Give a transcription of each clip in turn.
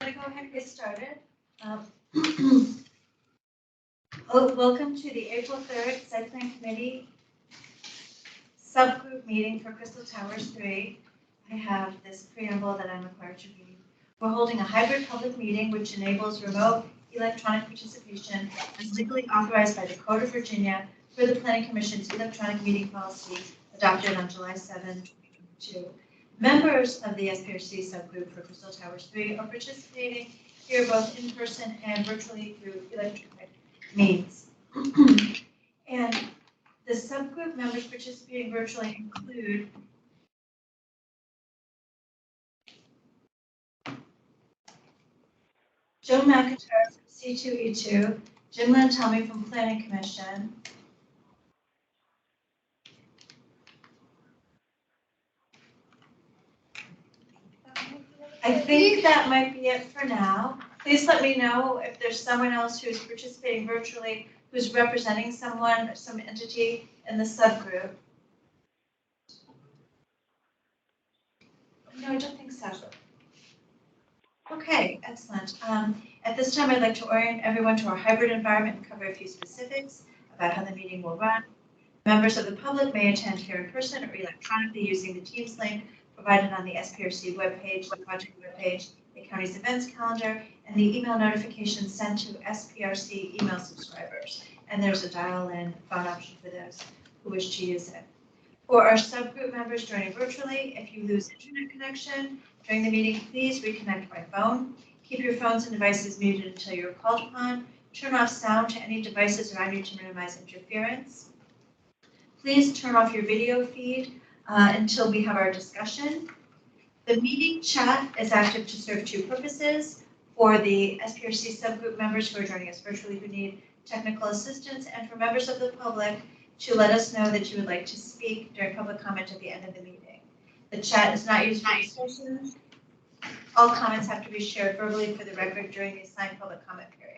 going to go ahead and get started. Welcome to the April 3rd Site Plan Committee subgroup meeting for Crystal Towers 3. I have this preamble that I'm required to read. We're holding a hybrid public meeting which enables remote electronic participation as legally authorized by the Code of Virginia for the Planning Commission's electronic meeting policy adopted on July 7, 2022. Members of the SPRC subgroup for Crystal Towers 3 are participating here both in person and virtually through electronic means. And the subgroup members participating virtually include Joe McIntyre from C2E2, Jim Lantelmi from Planning Commission, I think that might be it for now. Please let me know if there's someone else who's participating virtually, who's representing someone, some entity in the subgroup. No, I don't think so. Okay, excellent. At this time, I'd like to orient everyone to our hybrid environment and cover a few specifics about how the meeting will run. Members of the public may attend here in person or electronically using the Teams link provided on the SPRC webpage, the project webpage, the county's events calendar, and the email notifications sent to SPRC email subscribers. And there's a dial-in phone option for those who wish to use it. For our subgroup members joining virtually, if you lose internet connection during the meeting, please reconnect by phone. Keep your phones and devices muted until you're called upon. Turn off sound to any devices around you to minimize interference. Please turn off your video feed until we have our discussion. The meeting chat is active to serve two purposes: for the SPRC subgroup members who are joining us virtually who need technical assistance, and for members of the public to let us know that you would like to speak during public comment at the end of the meeting. The chat is not used for discussions. All comments have to be shared verbally for the record during the assigned public comment period.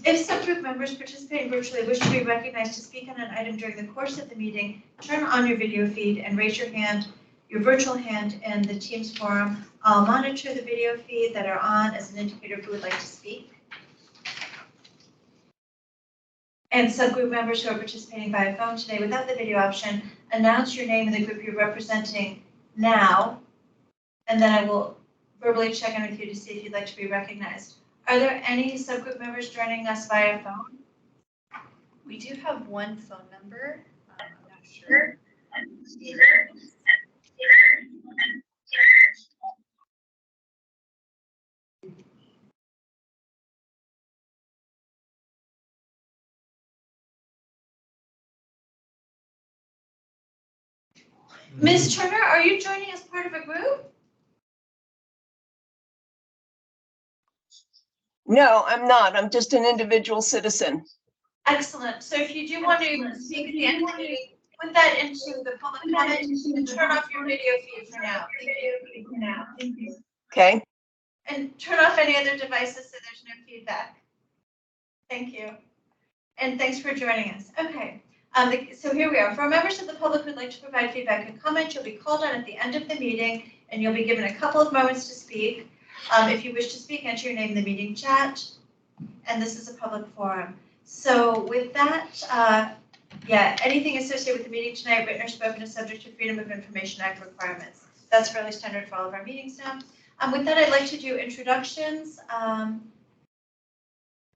If subgroup members participating virtually wish to be recognized to speak on an item during the course of the meeting, turn on your video feed and raise your hand, your virtual hand in the Teams forum. I'll monitor the video feed that are on as an indicator of who would like to speak. And subgroup members who are participating via phone today without the video option, announce your name and the group you're representing now, and then I will verbally check in with you to see if you'd like to be recognized. Are there any subgroup members joining us via phone? We do have one phone number. I'm not sure. Ms. Turner, are you joining as part of a group? No, I'm not. I'm just an individual citizen. Excellent. So if you do want to speak at the end of the meeting, put that into the public comment and turn off your video feed for now. Thank you. Okay. And turn off any other devices so there's no feedback. Thank you. And thanks for joining us. Okay. So here we are. For members of the public who'd like to provide feedback and comment, you'll be called on at the end of the meeting and you'll be given a couple of moments to speak. If you wish to speak, enter your name in the meeting chat. And this is a public forum. So with that, anything associated with the meeting tonight, written or spoken, is subject to Freedom of Information Act requirements. That's fairly standard for all of our meetings now. With that, I'd like to do introductions.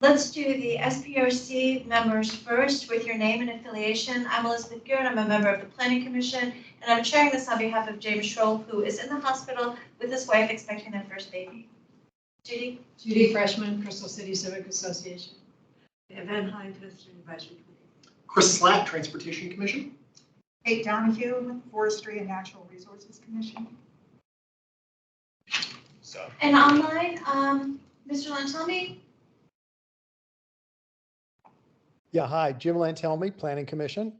Let's do the SPRC members first with your name and affiliation. I'm Elizabeth Guerin. I'm a member of the Planning Commission, and I'm chairing this on behalf of James Schroll, who is in the hospital with his wife expecting their first baby. Judy? Judy Freshman, Crystal City Civic Association. Van Hine, Visiting Advisory Committee. Chris Slatt, Transportation Commission. Kate Donahue, Forestry and Natural Resources Commission. And online, Mr. Lantelmi? Yeah, hi, Jim Lantelmi, Planning Commission.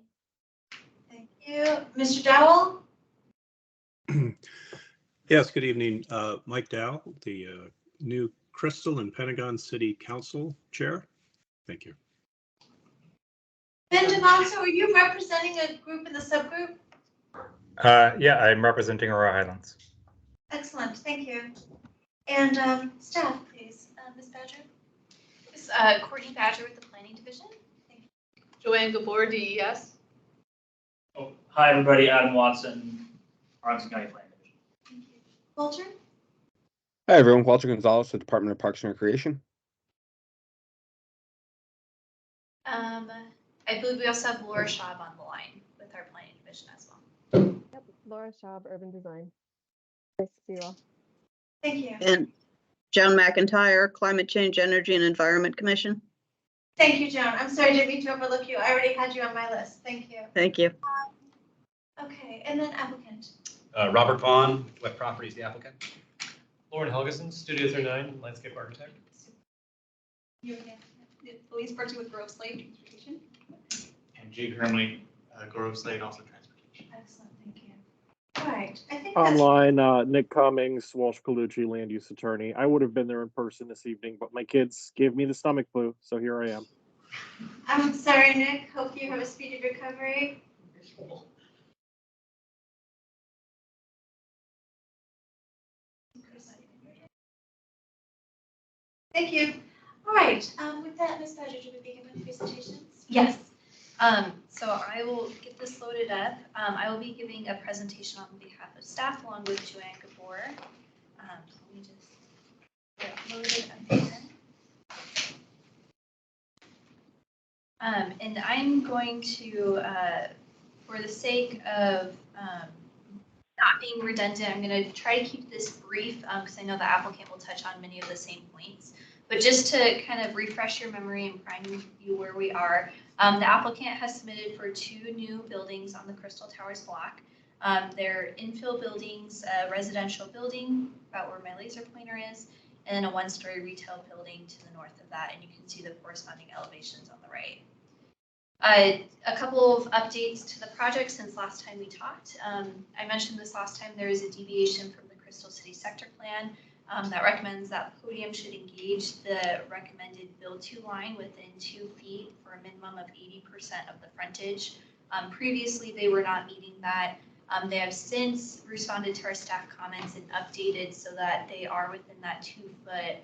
Thank you. Mr. Dowell? Yes, good evening. Mike Dow, the new Crystal and Pentagon City Council Chair. Thank you. Ben DeMonso, are you representing a group in the subgroup? Yeah, I'm representing Aurora Highlands. Excellent, thank you. And staff, please. Ms. Badger? This is Courtney Badger with the Planning Division. Joanne Gabor, DES. Oh, hi, everybody. Adam Watson, Arlington County Planning Division. Thank you. Walter? Hi, everyone. Walter Gonzalez, the Department of Parks and Recreation. I believe we also have Laura Schaub on the line with our Planning Division as well. Yep, Laura Schaub, Urban Design. Nice to see you all. Thank you. And Joan McIntyre, Climate Change, Energy and Environment Commission. Thank you, Joan. I'm sorry, I didn't mean to overlook you. I already had you on my list. Thank you. Thank you. Okay, and then applicant. Robert Vaughn, Wet Properties, the applicant. Lauren Helgeson, Studio 39, landscape architect. You again. Elise Bertie with Grove Slate Transportation. And Jake Hermley, Grove Slate, also transportation. Excellent, thank you. All right, I think that's. Online, Nick Cummings, Walsh Colucci, land use attorney. I would have been there in person this evening, but my kids gave me the stomach flu, so here I am. I'm sorry, Nick. Hope you have a speedy recovery. Thank you. All right, with that, Ms. Badger, do we begin with presentations? Yes. So I will get this loaded up. I will be giving a presentation on behalf of staff along with Joanne Gabor. Let me just get loaded up here. And I'm going to, for the sake of not being redundant, I'm going to try to keep this brief because I know the applicant will touch on many of the same points. But just to kind of refresh your memory and prime you where we are, the applicant has submitted for 2 new buildings on the Crystal Towers block. They're infill buildings, a residential building, about where my laser pointer is, and a 1-story retail building to the north of that. And you can see the corresponding elevations on the right. A couple of updates to the project since last time we talked. I mentioned this last time, there is a deviation from the Crystal City sector plan that recommends that the podium should engage the recommended build-to line within 2 feet for a minimum of 80% of the frontage. Previously, they were not meeting that. They have since responded to our staff comments and updated so that they are within that 2-foot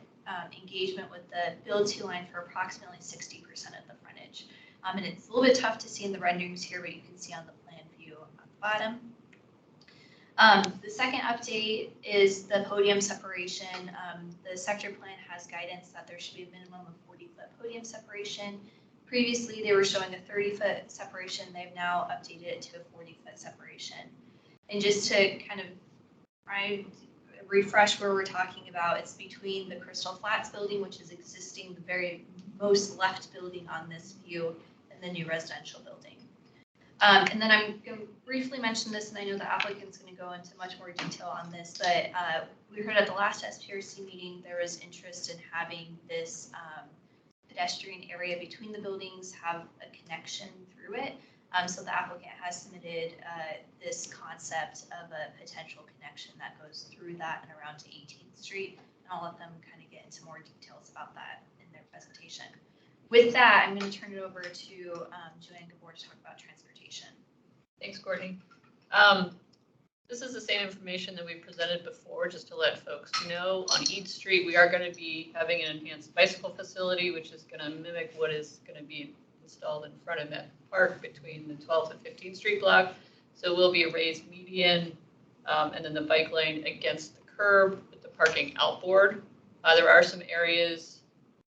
engagement with the build-to line for approximately 60% of the frontage. And it's a little bit tough to see in the renderings here, but you can see on the plan view on the bottom. The second update is the podium separation. The sector plan has guidance that there should be a minimum of 40-foot podium separation. Previously, they were showing a 30-foot separation. They've now updated it to a 40-foot separation. And just to kind of refresh where we're talking about, it's between the Crystal Flats building, which is existing, the very most left building on this view, and the new residential building. And then I'm going to briefly mention this, and I know the applicant's going to go into much more detail on this, but we heard at the last SPRC meeting there was interest in having this pedestrian area between the buildings have a connection through it. So the applicant has submitted this concept of a potential connection that goes through that and around to 18th Street. And I'll let them kind of get into more details about that in their presentation. With that, I'm going to turn it over to Joanne Gabor to talk about transportation. Thanks, Courtney. This is the same information that we presented before, just to let folks know. On East Street, we are going to be having an enhanced bicycle facility, which is going to mimic what is going to be installed in front of Met Park between the 12th and 15th Street block. So it will be a raised median and then the bike lane against the curb with the parking outboard. There are some areas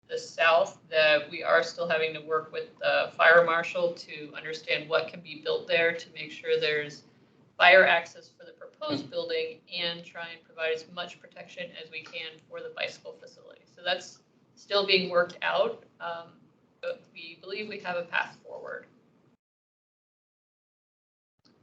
the south that we are still having to work with the fire marshal to understand what can be built there to make sure there's fire access for the proposed building and try and provide as much protection as we can for the bicycle facility. So that's still being worked out, but we believe we have a path forward.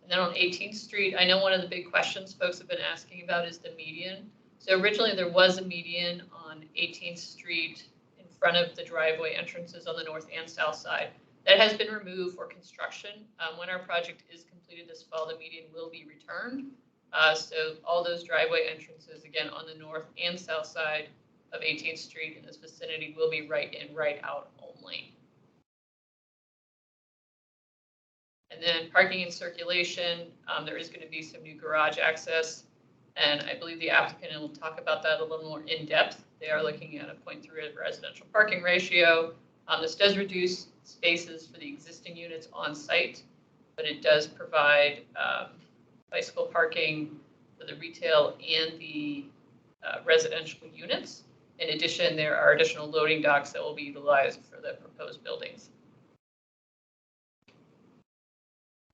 And then on 18th Street, I know one of the big questions folks have been asking about is the median. So originally there was a median on 18th Street in front of the driveway entrances on the north and south side. That has been removed for construction. When our project is completed this fall, the median will be returned. So all those driveway entrances, again, on the north and south side of 18th Street in this vicinity will be right in, right out only. And then parking and circulation, there is going to be some new garage access And I believe the applicant will talk about that a little more in depth. They are looking at a 0.3 residential parking ratio. This does reduce spaces for the existing units on site, but it does provide bicycle parking for the retail and the residential units. In addition, there are additional loading docks that will be utilized for the proposed buildings.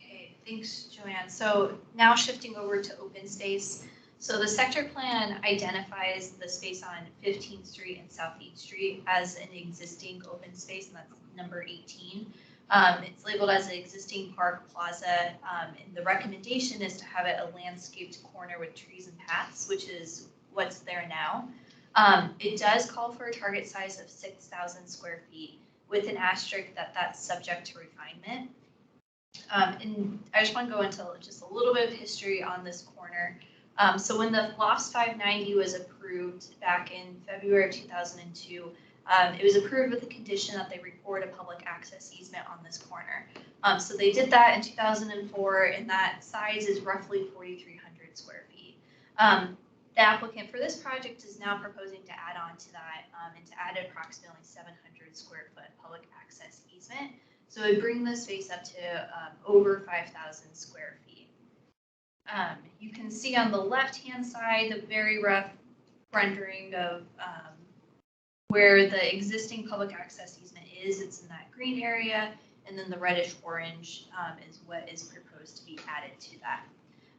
Okay, thanks, Joanne. So now shifting over to open space. So the sector plan identifies the space on 15th Street and South 8th Street as an existing open space, and that's number 18. It's labeled as an existing park plaza, and the recommendation is to have it a landscaped corner with trees and paths, which is what's there now. It does call for a target size of 6,000 square feet with an asterisk that that's subject to refinement. And I just want to go into just a little bit of history on this corner. So when the LOFS 590 was approved back in February of 2002, it was approved with the condition that they record a public access easement on this corner. So they did that in 2004, and that size is roughly 4,300 square feet. The applicant for this project is now proposing to add on to that and to add approximately 700 square foot public access easement. So it would bring the space up to over 5,000 square feet. You can see on the left-hand side the very rough rendering of where the existing public access easement is. It's in that green area, and then the reddish orange is what is proposed to be added to that.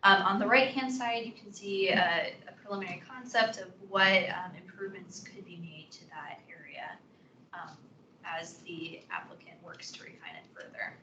On the right-hand side, you can see a preliminary concept of what improvements could be made to that area as the applicant works to refine it further.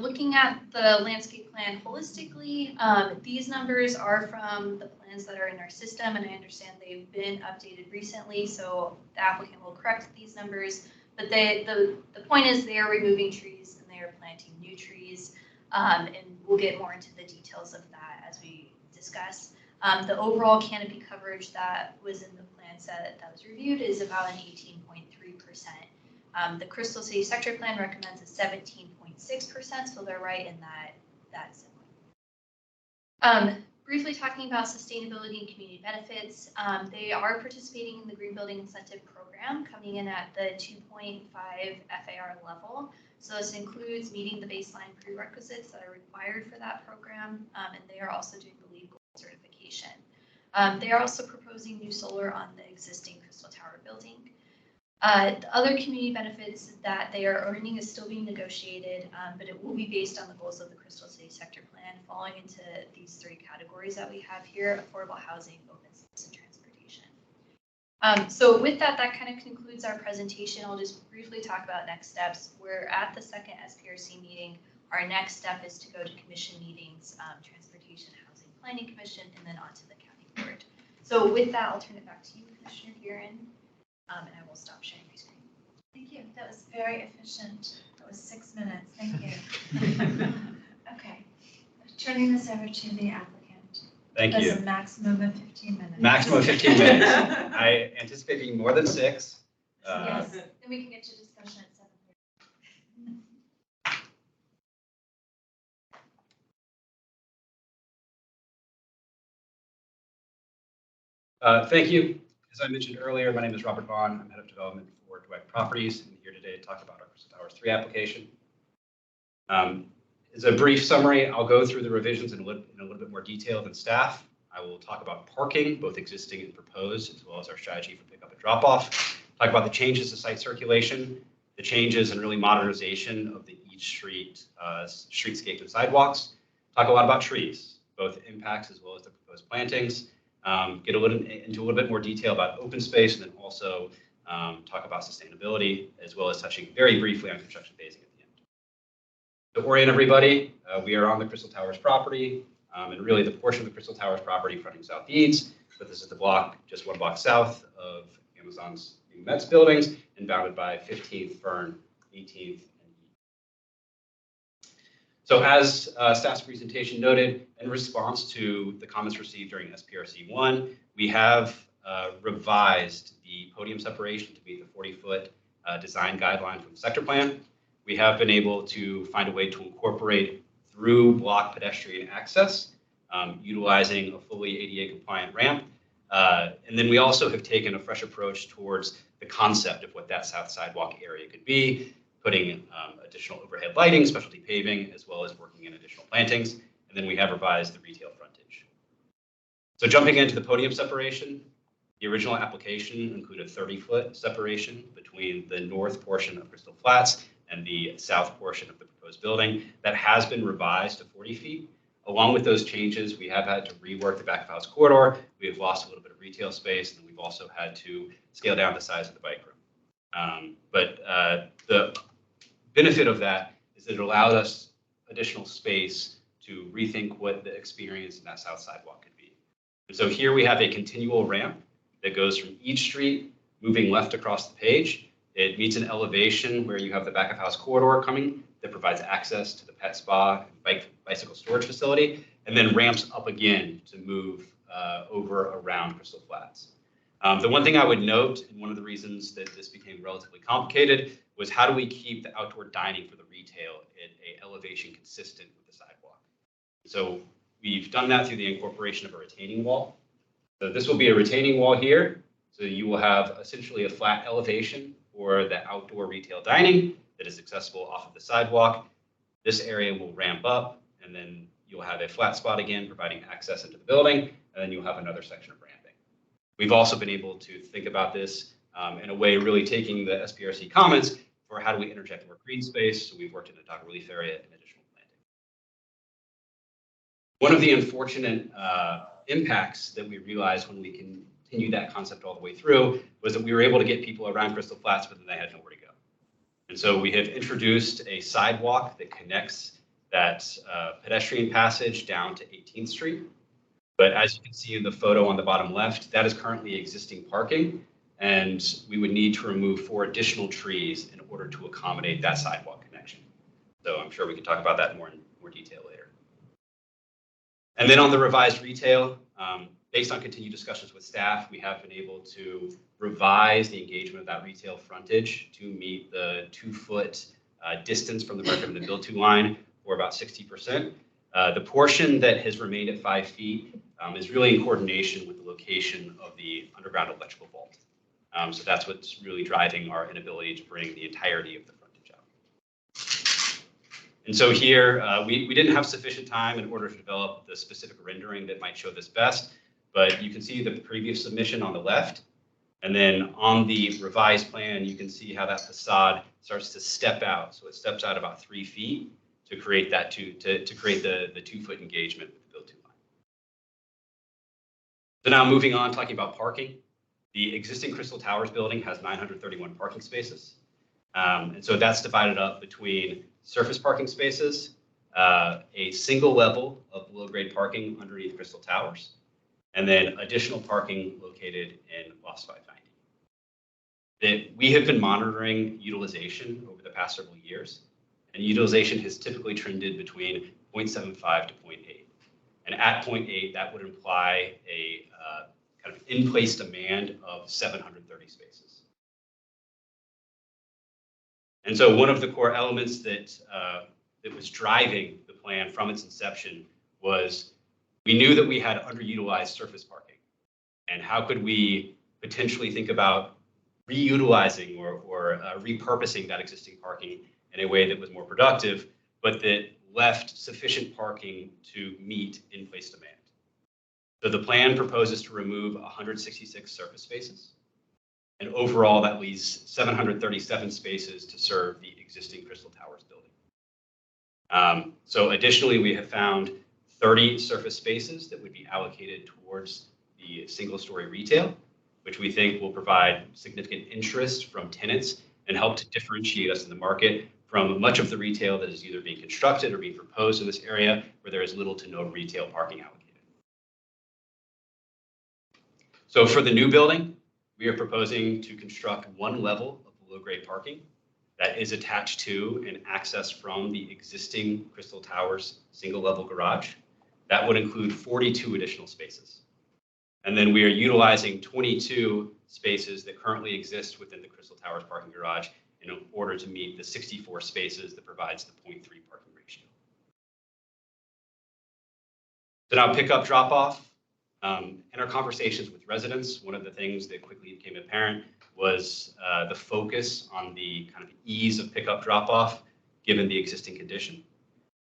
Looking at the landscape plan holistically, these numbers are from the plans that are in our system, and I understand they've been updated recently, so the applicant will correct these numbers. But the point is they are removing trees and they are planting new trees, and we'll get more into the details of that as we discuss. The overall canopy coverage that was in the plan set that was reviewed is about an 18.3%. The Crystal City Sector Plan recommends a 17.6%, so they're right in that zone. Briefly talking about sustainability and community benefits, they are participating in the Green Building Incentive Program, coming in at the 2.5 FAR level. So this includes meeting the baseline prerequisites that are required for that program, and they are also doing the LEED Gold certification. They are also proposing new solar on the existing Crystal Tower building. The other community benefits that they are earning is still being negotiated, but it will be based on the goals of the Crystal City Sector Plan, falling into these three categories that we have here: affordable housing, open space, and transportation. So with that kind of concludes our presentation. I'll just briefly talk about next steps. We're at the second SPRC meeting. Our next step is to go to commission meetings, Transportation, Housing, Planning Commission, and then on to the county board. So with that, I'll turn it back to you, Commissioner Gearin. And I will stop sharing my screen. Thank you. That was very efficient. That was 6 minutes. Thank you. Okay. Turning this over to the applicant. Thank you. That's a maximum of 15 minutes. Maximum of 15 minutes. I anticipate being more than 6. Yes. Then we can get to discussion at 7:30. Thank you. As I mentioned earlier, my name is Robert Vaughn. I'm head of development for Dweck Properties, and here today to talk about our Crystal Towers 3 application. As a brief summary, I'll go through the revisions in a little bit more detail than staff. I will talk about parking, both existing and proposed, as well as our strategy for pickup and drop-off. Talk about the changes to site circulation, the changes and really modernization of the each street, streetscape and sidewalks. Talk a lot about trees, both impacts as well as the proposed plantings. Get into a little bit more detail about open space, and then also talk about sustainability, as well as touching very briefly on construction phasing at the end. To orient everybody, we are on the Crystal Towers property, and really the portion of the Crystal Towers property fronting southeast, but this is the block, just one block south of Amazon's new Mets buildings, and bounded by 15th, Fern, 18th, So as staff's presentation noted, in response to the comments received during SPRC 1, we have revised the podium separation to meet the 40-foot design guideline from the sector plan. We have been able to find a way to incorporate through block pedestrian access utilizing a fully ADA compliant ramp. And then we also have taken a fresh approach towards the concept of what that south sidewalk area could be, putting additional overhead lighting, specialty paving, as well as working in additional plantings. And then we have revised the retail frontage. So jumping into the podium separation, the original application included a 30-foot separation between the north portion of Crystal Flats and the south portion of the proposed building. That has been revised to 40 feet. Along with those changes, we have had to rework the back of house corridor. We have lost a little bit of retail space, and we've also had to scale down the size of the bike room. But the benefit of that is that it allowed us additional space to rethink what the experience in that south sidewalk could be. And so here we have a continual ramp that goes from each street, moving left across the page. It meets an elevation where you have the back of house corridor coming that provides access to the pet spa and bicycle storage facility, and then ramps up again to move over around Crystal Flats. The one thing I would note, and one of the reasons that this became relatively complicated, was how do we keep the outdoor dining for the retail at an elevation consistent with the sidewalk? So we've done that through the incorporation of a retaining wall. So this will be a retaining wall here. So you will have essentially a flat elevation for the outdoor retail dining that is accessible off of the sidewalk. This area will ramp up, and then you'll have a flat spot again, providing access into the building, and then you'll have another section of ramping. We've also been able to think about this in a way, really taking the SPRC comments for how do we interject more green space. So we've worked in a dog relief area and additional planting. One of the unfortunate impacts that we realized when we continued that concept all the way through was that we were able to get people around Crystal Flats, but then they had nowhere to go. And so we have introduced a sidewalk that connects that pedestrian passage down to 18th Street. But as you can see in the photo on the bottom left, that is currently existing parking, and we would need to remove 4 additional trees in order to accommodate that sidewalk connection. So I'm sure we can talk about that in more detail later. And then on the revised retail, based on continued discussions with staff, we have been able to revise the engagement of that retail frontage to meet the 2-foot distance from the recommended build-to line for about 60%. The portion that has remained at 5 feet is really in coordination with the location of the underground electrical vault. So that's what's really driving our inability to bring the entirety of the frontage out. And so here, we didn't have sufficient time in order to develop the specific rendering that might show this best, but you can see the previous submission on the left. And then on the revised plan, you can see how that facade starts to step out. So it steps out about 3 feet to create that to create the 2-foot engagement with the build-to line. So now moving on, talking about parking. The existing Crystal Towers building has 931 parking spaces. And so that's divided up between surface parking spaces, a single level of below-grade parking underneath Crystal Towers, and then additional parking located in Lost 590. We have been monitoring utilization over the past several years, and utilization has typically trended between 0.75 to 0.8. And at 0.8, that would imply a kind of in-place demand of 730 spaces. And so one of the core elements that was driving the plan from its inception was we knew that we had underutilized surface parking. And how could we potentially think about reutilizing or repurposing that existing parking in a way that was more productive, but that left sufficient parking to meet in-place demand. So the plan proposes to remove 166 surface spaces. And overall, that leaves 737 spaces to serve the existing Crystal Towers building. So additionally, we have found 30 surface spaces that would be allocated towards the single-story retail, which we think will provide significant interest from tenants and help to differentiate us in the market from much of the retail that is either being constructed or being proposed in this area where there is little to no retail parking allocated. So for the new building, we are proposing to construct 1 level of below-grade parking that is attached to and accessed from the existing Crystal Towers single-level garage. That would include 42 additional spaces. And then we are utilizing 22 spaces that currently exist within the Crystal Towers parking garage in order to meet the 64 spaces that provides the 0.3 parking ratio. So now pickup drop off. In our conversations with residents, one of the things that quickly became apparent was the focus on the kind of ease of pickup drop off given the existing condition.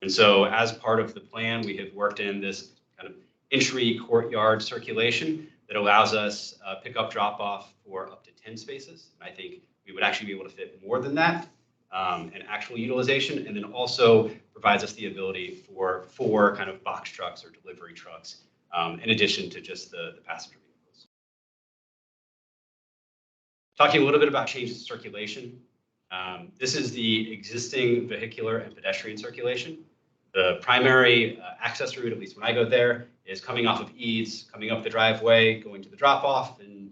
And so as part of the plan, we have worked in this kind of entry courtyard circulation that allows us pickup drop off for up to 10 spaces. And I think we would actually be able to fit more than that in actual utilization, and then also provides us the ability for 4 kind of box trucks or delivery trucks in addition to just the passenger vehicles. Talking a little bit about changes to circulation. This is the existing vehicular and pedestrian circulation. The primary access route, at least when I go there, is coming off of Eads, coming up the driveway, going to the drop-off, and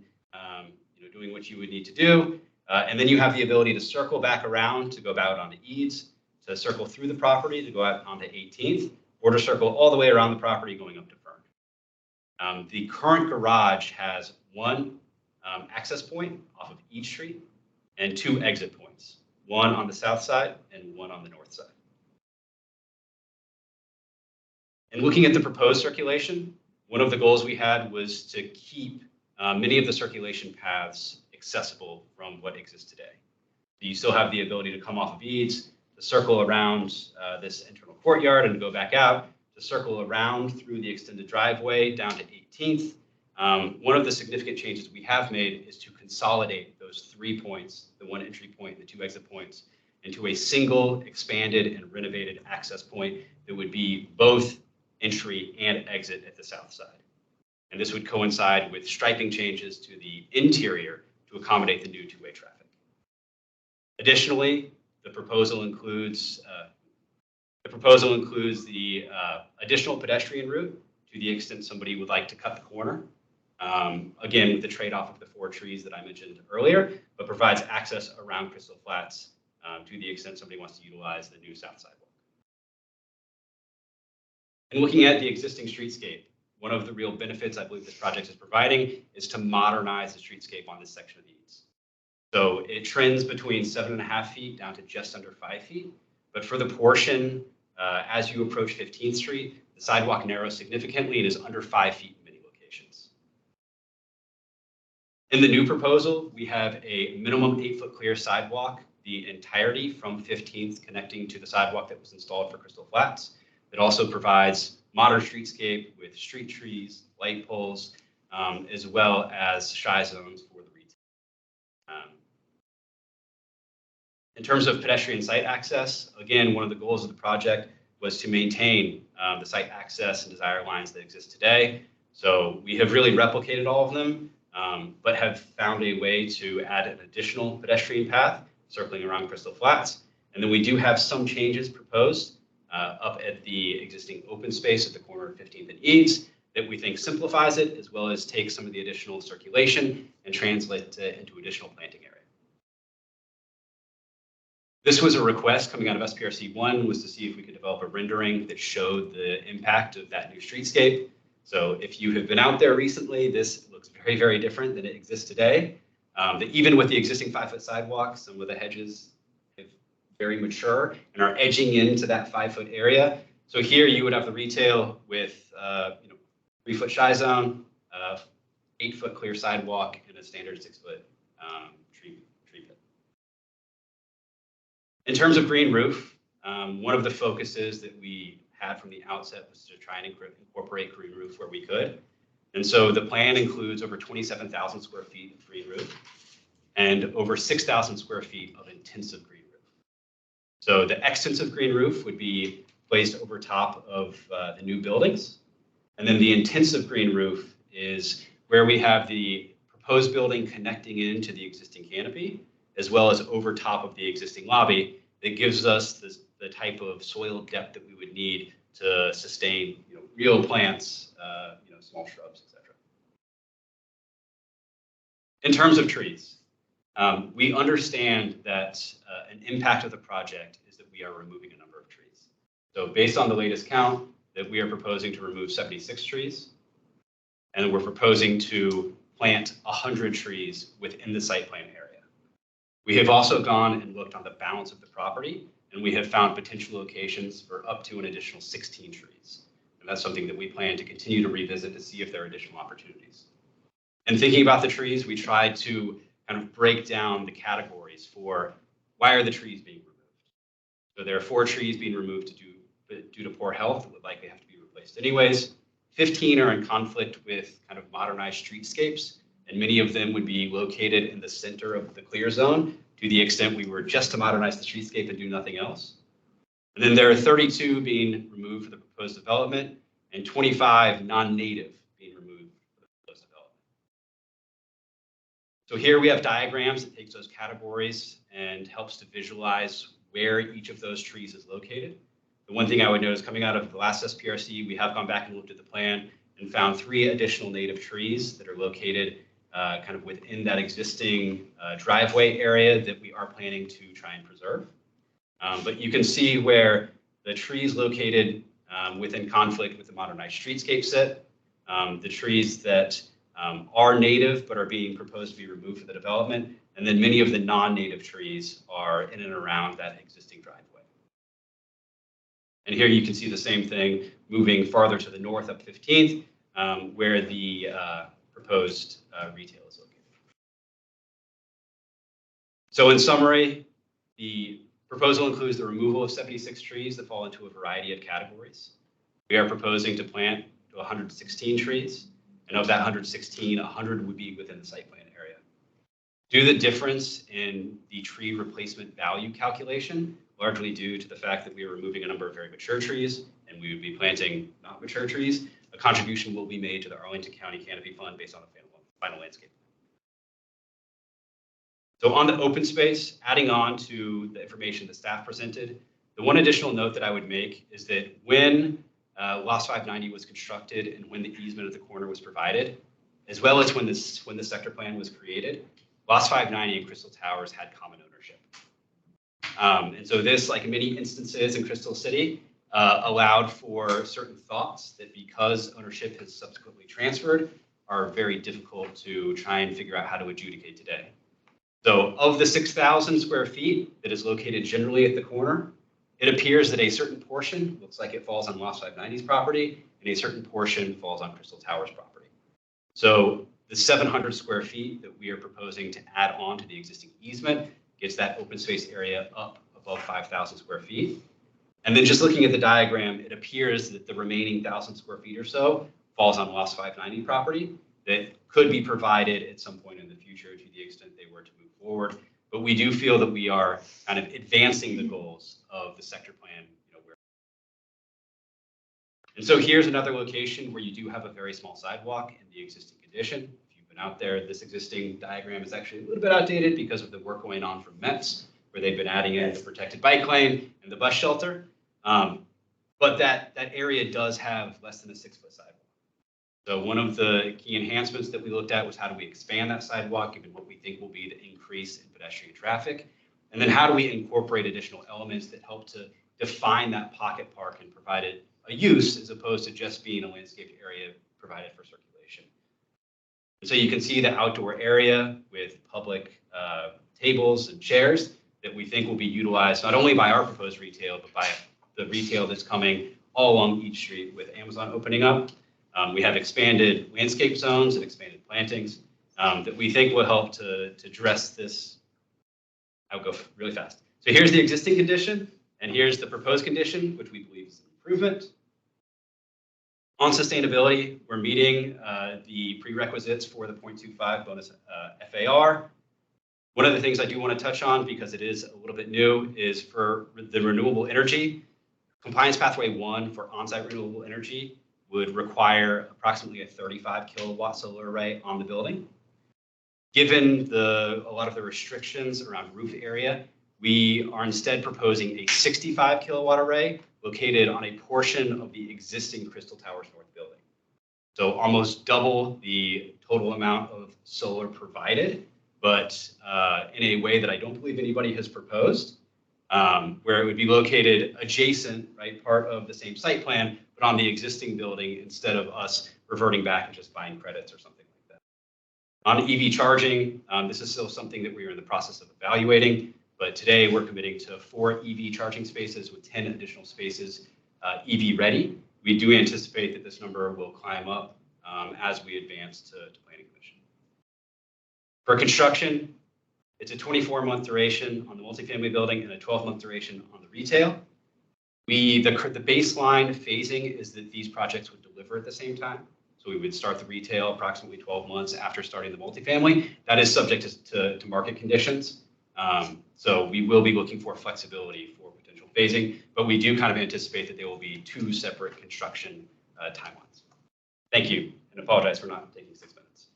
doing what you would need to do. And then you have the ability to circle back around to go out onto Eads, to circle through the property to go out onto 18th, or to circle all the way around the property going up to Fern. The current garage has 1 access point off of each street and 2 exit points, 1 on the south side and 1 on the north side. And looking at the proposed circulation, one of the goals we had was to keep many of the circulation paths accessible from what exists today. You still have the ability to come off of Eads, to circle around this internal courtyard and go back out, to circle around through the extended driveway down to 18th. One of the significant changes we have made is to consolidate those 3 points, the 1 entry point, the 2 exit points, into a single expanded and renovated access point that would be both entry and exit at the south side. And this would coincide with striping changes to the interior to accommodate the new 2-way traffic. Additionally, the proposal includes the additional pedestrian route to the extent somebody would like to cut the corner. Again, with the trade-off of the 4 trees that I mentioned earlier, but provides access around Crystal Flats to the extent somebody wants to utilize the new south sidewalk. And looking at the existing streetscape, one of the real benefits I believe this project is providing is to modernize the streetscape on this section of Eads. So it trends between 7.5 feet down to just under 5 feet. But for the portion as you approach 15th Street, the sidewalk narrows significantly and is under 5 feet in many locations. In the new proposal, we have a minimum 8-foot clear sidewalk, the entirety from 15th connecting to the sidewalk that was installed for Crystal Flats. It also provides modern streetscape with street trees, light poles, as well as shy zones for the retail. In terms of pedestrian site access, again, one of the goals of the project was to maintain the site access and desire lines that exist today. So we have really replicated all of them, but have found a way to add an additional pedestrian path circling around Crystal Flats. And then we do have some changes proposed up at the existing open space at the corner of 15th and Eads that we think simplifies it, as well as takes some of the additional circulation and translate it into additional planting area. This was a request coming out of SPRC 1, was to see if we could develop a rendering that showed the impact of that new streetscape. So if you have been out there recently, this looks very, very different than it exists today. Even with the existing 5-foot sidewalk, some of the hedges very mature and are edging into that 5-foot area. So here you would have the retail with 3-foot shy zone, 8-foot clear sidewalk, and a standard 6-foot tree pit. In terms of green roof, one of the focuses that we had from the outset was to try and incorporate green roof where we could. And so the plan includes over 27,000 square feet of green roof and over 6,000 square feet of intensive green roof. So the extensive green roof would be placed over top of the new buildings. And then the intensive green roof is where we have the proposed building connecting into the existing canopy, as well as over top of the existing lobby that gives us the type of soil depth that we would need to sustain real plants, small shrubs, etc. In terms of trees, we understand that an impact of the project is that we are removing a number of trees. So based on the latest count, that we are proposing to remove 76 trees, and we're proposing to plant 100 trees within the site plan area. We have also gone and looked on the balance of the property, and we have found potential locations for up to an additional 16 trees. And that's something that we plan to continue to revisit to see if there are additional opportunities. And thinking about the trees, we tried to kind of break down the categories for why are the trees being removed. So there are 4 trees being removed due to poor health that would likely have to be replaced anyways. 15 are in conflict with kind of modernized streetscapes, and many of them would be located in the center of the clear zone to the extent we were just to modernize the streetscape and do nothing else. And then there are 32 being removed for the proposed development and 25 non-native being removed for the proposed development. So here we have diagrams that takes those categories and helps to visualize where each of those trees is located. The one thing I would notice coming out of the last SPRC, we have gone back and looked at the plan and found 3 additional native trees that are located kind of within that existing driveway area that we are planning to try and preserve. But you can see where the trees located within conflict with the modernized streetscape set, the trees that are native but are being proposed to be removed for the development, and then many of the non-native trees are in and around that existing driveway. And here you can see the same thing moving farther to the north up 15th, where the proposed retail is located. So in summary, the proposal includes the removal of 76 trees that fall into a variety of categories. We are proposing to plant to 116 trees, and of that 116, 100 would be within the site plan area. Due to the difference in the tree replacement value calculation, largely due to the fact that we are removing a number of very mature trees and we would be planting not mature trees, a contribution will be made to the Arlington County Canopy Fund based on a final landscape. So on the open space, adding on to the information that staff presented, the one additional note that I would make is that when Lost 590 was constructed and when the easement at the corner was provided, as well as when the sector plan was created, Lost 590 and Crystal Towers had common ownership. And so this, like in many instances in Crystal City, allowed for certain thoughts that because ownership has subsequently transferred are very difficult to try and figure out how to adjudicate today. So of the 6,000 square feet that is located generally at the corner, it appears that a certain portion looks like it falls on Lost 590's property and a certain portion falls on Crystal Towers property. So the 700 square feet that we are proposing to add on to the existing easement gets that open space area up above 5,000 square feet. And then just looking at the diagram, it appears that the remaining 1,000 square feet or so falls on Lost 590 property that could be provided at some point in the future to the extent they were to move forward. But we do feel that we are kind of advancing the goals of the sector plan. And so here's another location where you do have a very small sidewalk in the existing condition. If you've been out there, this existing diagram is actually a little bit outdated because of the work going on from METS, where they've been adding in the protected bike lane and the bus shelter. But that area does have less than a 6-foot sidewalk. So one of the key enhancements that we looked at was how do we expand that sidewalk given what we think will be the increase in pedestrian traffic? And then how do we incorporate additional elements that help to define that pocket park and provide it a use as opposed to just being a landscaped area provided for circulation. And so you can see the outdoor area with public tables and chairs that we think will be utilized not only by our proposed retail, but by the retail that's coming all along each street with Amazon opening up. We have expanded landscape zones and expanded plantings that we think will help to address this. I'll go really fast. So here's the existing condition, and here's the proposed condition, which we believe is an improvement. On sustainability, we're meeting the prerequisites for the 0.25 bonus FAR. One of the things I do want to touch on, because it is a little bit new, is for the renewable energy. Compliance pathway 1 for on-site renewable energy would require approximately a 35 kilowatt solar array on the building. Given a lot of the restrictions around roof area, we are instead proposing a 65 kilowatt array located on a portion of the existing Crystal Towers North building. So almost double the total amount of solar provided, but in a way that I don't believe anybody has proposed, where it would be located adjacent, right, part of the same site plan, but on the existing building instead of us reverting back and just buying credits or something like that. On EV charging, this is still something that we are in the process of evaluating, but today we're committing to 4 EV charging spaces with 10 additional spaces EV ready. We do anticipate that this number will climb up as we advance to Planning Commission. For construction, it's a 24-month duration on the multifamily building and a 12-month duration on the retail. The baseline phasing is that these projects would deliver at the same time. So we would start the retail approximately 12 months after starting the multifamily. That is subject to market conditions. So we will be looking for flexibility for potential phasing, but we do kind of anticipate that there will be 2 separate construction timelines. Thank you, and apologize for not taking 6 minutes.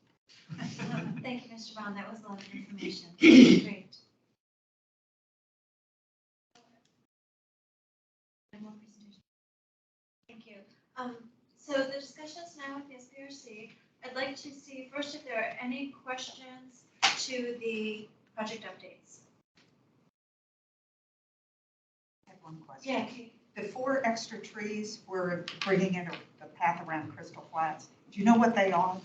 Thank you, Mr. Brown. That was a lot of information. Great. Thank you. So the discussions now with the SPRC, I'd like to see first if there are any questions to the project updates. I have one question. Yeah, Kate. The 4 extra trees we're bringing in the path around Crystal Flats. Do you know what they are?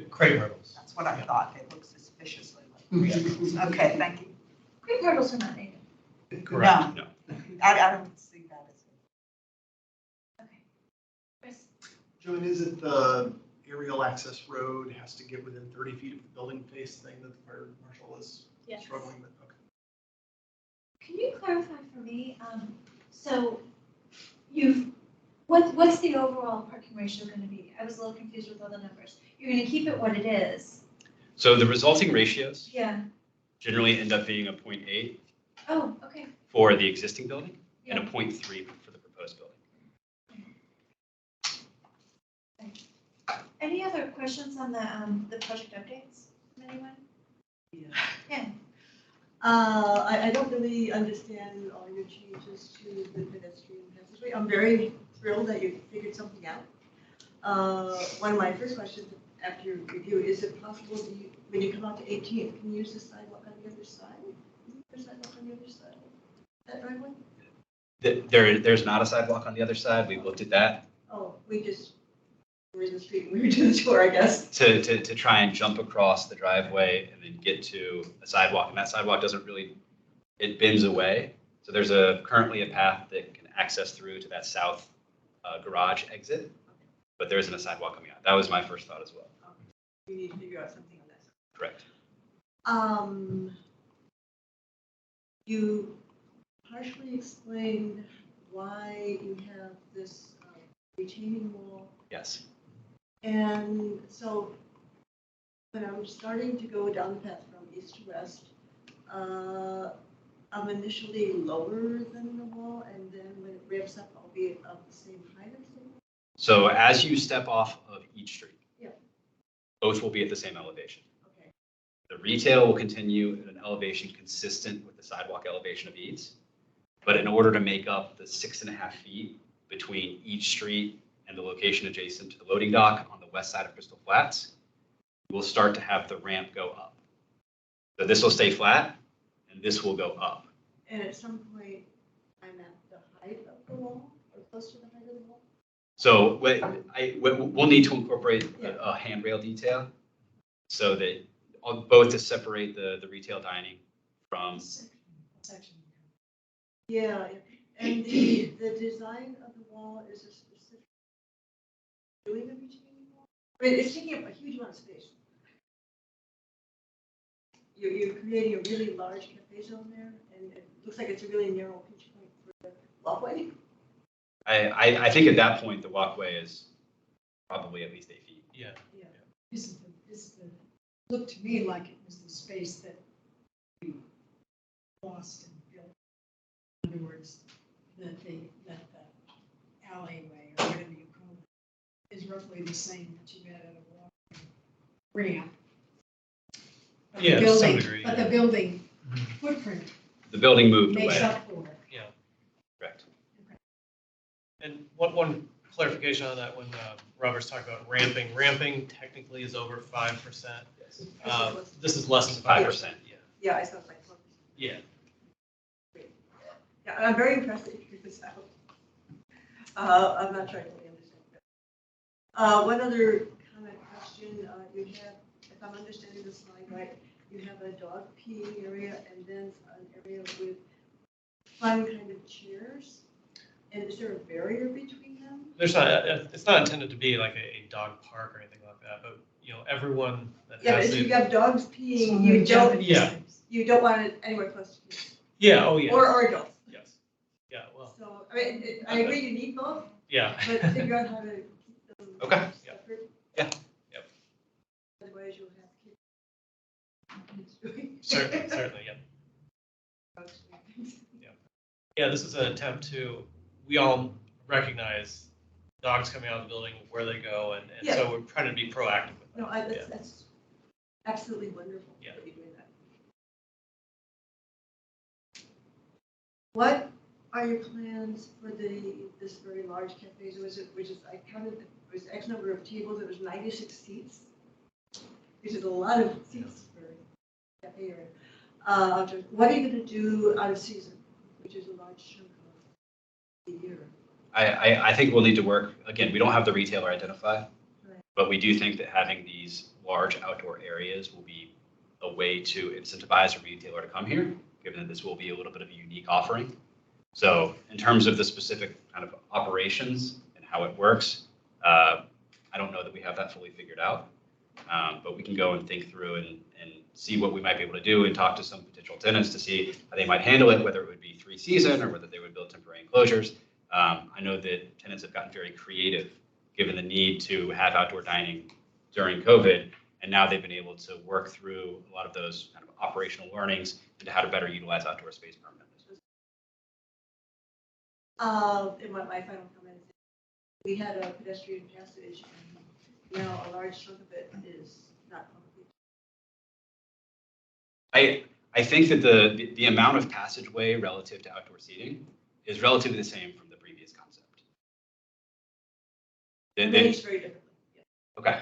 Crepe myrtles. That's what I thought. They look suspiciously like crepe myrtles. Okay, thank you. Crepe myrtles are not native. Correct. No, I don't see that as. Okay. Chris? Joan, is it the aerial access road has to get within 30 feet of the building face thing that the fire marshal is struggling with? Okay. Can you clarify for me, so what's the overall parking ratio going to be? I was a little confused with all the numbers. You're going to keep it what it is? So the resulting ratios Yeah. generally end up being a 0.8 Oh, okay. for the existing building and a Yeah. 0.3 for the proposed building. Thanks. Any other questions on the project updates from anyone? Yeah. I don't really understand all your changes to the pedestrian passageway. I'm very thrilled that you figured something out. One of my first questions after your review, is it possible to, when you come out to 18th, can you use the sidewalk on the other side? Is there a sidewalk on the other side of that driveway? There's not a sidewalk on the other side. We've looked at that Oh, we're in the street and we were doing the tour, I guess. to try and jump across the driveway and then get to a sidewalk. And that sidewalk doesn't really, it bends away. So there's currently a path that can access through to that south garage exit, but there isn't a sidewalk coming out. That was my first thought as well. We need to figure out something on that. Correct. You partially explained why you have this retaining wall. Yes. And so when I'm starting to go down the path from east to west, I'm initially lower than the wall, and then when it ramps up, I'll be of the same height as the wall. So as you step off of each street, Yeah. both will be at the same elevation. Okay. The retail will continue at an elevation consistent with the sidewalk elevation of ease. But in order to make up the 6.5 feet between each street and the location adjacent to the loading dock on the west side of Crystal Flats, we'll start to have the ramp go up. So this will stay flat and this will go up. And at some point, I'm at the height of the wall, or close to the height of the wall? So we'll need to incorporate a handrail detail so that both to separate the retail dining from. Section. Yeah, and the design of the wall is a specific doing the retaining wall? I mean, it's taking up a huge amount of space. You're creating a really large cafe zone there, and it looks like it's a really narrow pinch point for the walkway. I think at that point, the walkway is probably at least 8 feet. Yeah. Yeah. This is the, looked to me like it was the space that we lost and built. In other words, that the alleyway, or whatever you call it, is roughly the same that you had at a walkway ramp. But the Yeah, to some building- degree, But yeah. the building footprint The building moved makes away. up for it. Yeah. Correct. And one clarification on that, when Robert's talking about ramping technically is over 5%. This is less than 5%. Yeah. Yeah, I saw it like. Yeah. Yeah, I'm very impressed that you figured this out. I'm not trying to really understand. One other comment question, you have, if I'm understanding the slide right, you have a dog peeing area and then an area with fun kind of chairs. And is there a barrier between them? There's not, it's not intended to be like a dog park or anything like that, but, you know, everyone that Yeah, but has if you the. have dogs peeing, you don't, Yeah, you don't want it anywhere close to kids. yeah, oh, yeah. Or adults. Yes, yeah, well, So, I mean, I agree you need both, yeah. but figure out how to keep them Okay. separate. Yeah. Yep. Otherwise you'll have kids doing. Certainly, yeah. Yeah, this is an attempt to, we all recognize dogs coming out of the building, where they go, and Yeah. so we're trying to be proactive with that. No, that's absolutely wonderful Yeah. that you're doing that. What are your plans for this very large cafe? Which is, I counted, it was X number of tables, it was 96 seats. Which is a lot of seats for a cafe area. What are you gonna do out of season, which is a large chunk of the year? I think we'll need to work, again, we don't have the retailer identified, Right. but we do think that having these large outdoor areas will be a way to incentivize a retailer to come here, given that this will be a little bit of a unique offering. So in terms of the specific kind of operations and how it works, I don't know that we have that fully figured out, but we can go and think through and see what we might be able to do and talk to some potential tenants to see how they might handle it, whether it would be 3-season or whether they would build temporary enclosures. I know that tenants have gotten very creative given the need to have outdoor dining during COVID. And now they've been able to work through a lot of those kind of operational learnings into how to better utilize outdoor space permanently. And my final comment is, we had a pedestrian passage, and now a large chunk of it is not complete. I think that the amount of passageway relative to outdoor seating is relatively the same from the previous concept. Managed very differently. Yeah. Okay,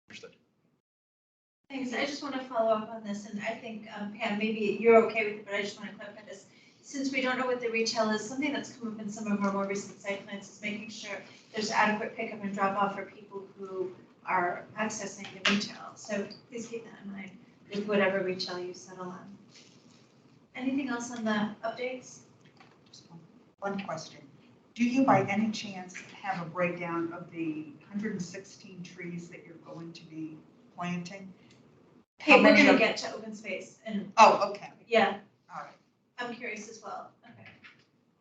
understood. Thanks. I just want to follow up on this, and I think, Pam, maybe you're okay with it, but I just want to clarify this. Since we don't know what the retail is, something that's come up in some of our more recent site plans is making sure there's adequate pickup and drop off for people who are accessing the retail. So please keep that in mind with whatever retail you settle on. Anything else on the updates? One question. Do you by any chance have a breakdown of the 116 trees that you're going to be planting? Hey, we're gonna get to open space and. Oh, okay. Yeah. All right. I'm curious as well. Okay.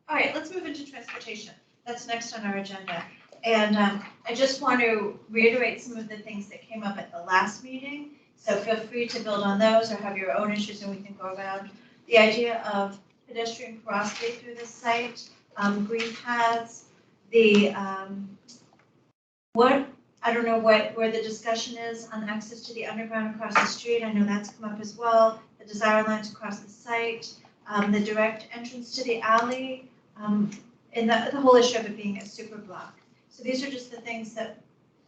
All right, let's move into transportation. That's next on our agenda. And I just want to reiterate some of the things that came up at the last meeting. So feel free to build on those or have your own issues and we can go around. The idea of pedestrian crossway through the site, green paths, the, I don't know where the discussion is on access to the underground across the street. I know that's come up as well. The desire lines across the site, the direct entrance to the alley, and the whole issue of it being a super block. So these are just the things that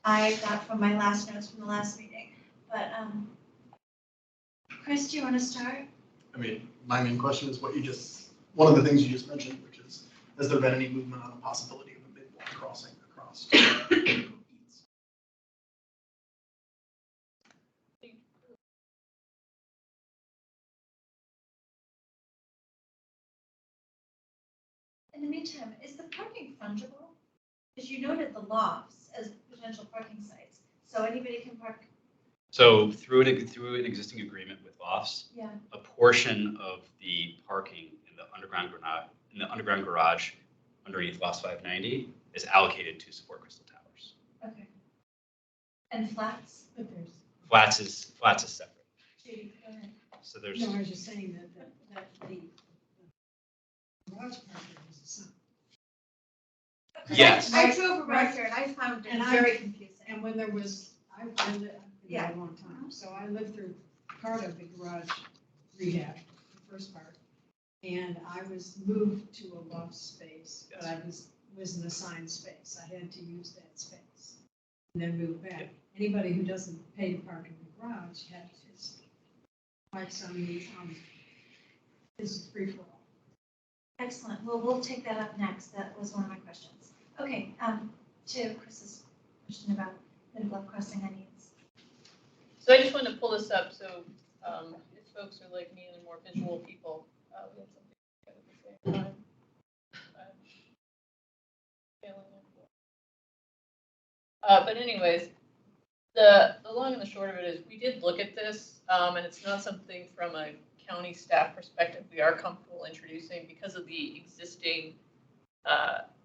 I got from my last notes from the last meeting. But Chris, do you want to start? I mean, my main question is one of the things you just mentioned, which is, has there been any movement on the possibility of a mid-block crossing across? In the meantime, is the parking fungible? Because you noted the lofts as potential parking sites, so anybody can park. So through an existing agreement with lofts, Yeah. a portion of the parking in the underground garage underneath Loft 590 is allocated to support Crystal Towers. Okay. And flats? But there's. Flats is separate. Judy, go ahead. So there's. No, I was just saying that the garage parking is a sign. Yes. I drove around here and I found it very confusing. And when there was, I've been there Yeah. a long time, so I lived through part of the garage rehab, the first part. And I was moved to a loft space, but I was in assigned space. I had to use that space and then move back. Anybody who doesn't pay to park in the garage is parks on the, is free for all. Excellent. Well, we'll take that up next. That was one of my questions. Okay, to Chris's question about mid-block crossing on needs. So I just want to pull this up, so if folks are like me and more visual people, we have something at the same time. But anyways, the long and the short of it is we did look at this, and it's not something from a county staff perspective we are comfortable introducing because of the existing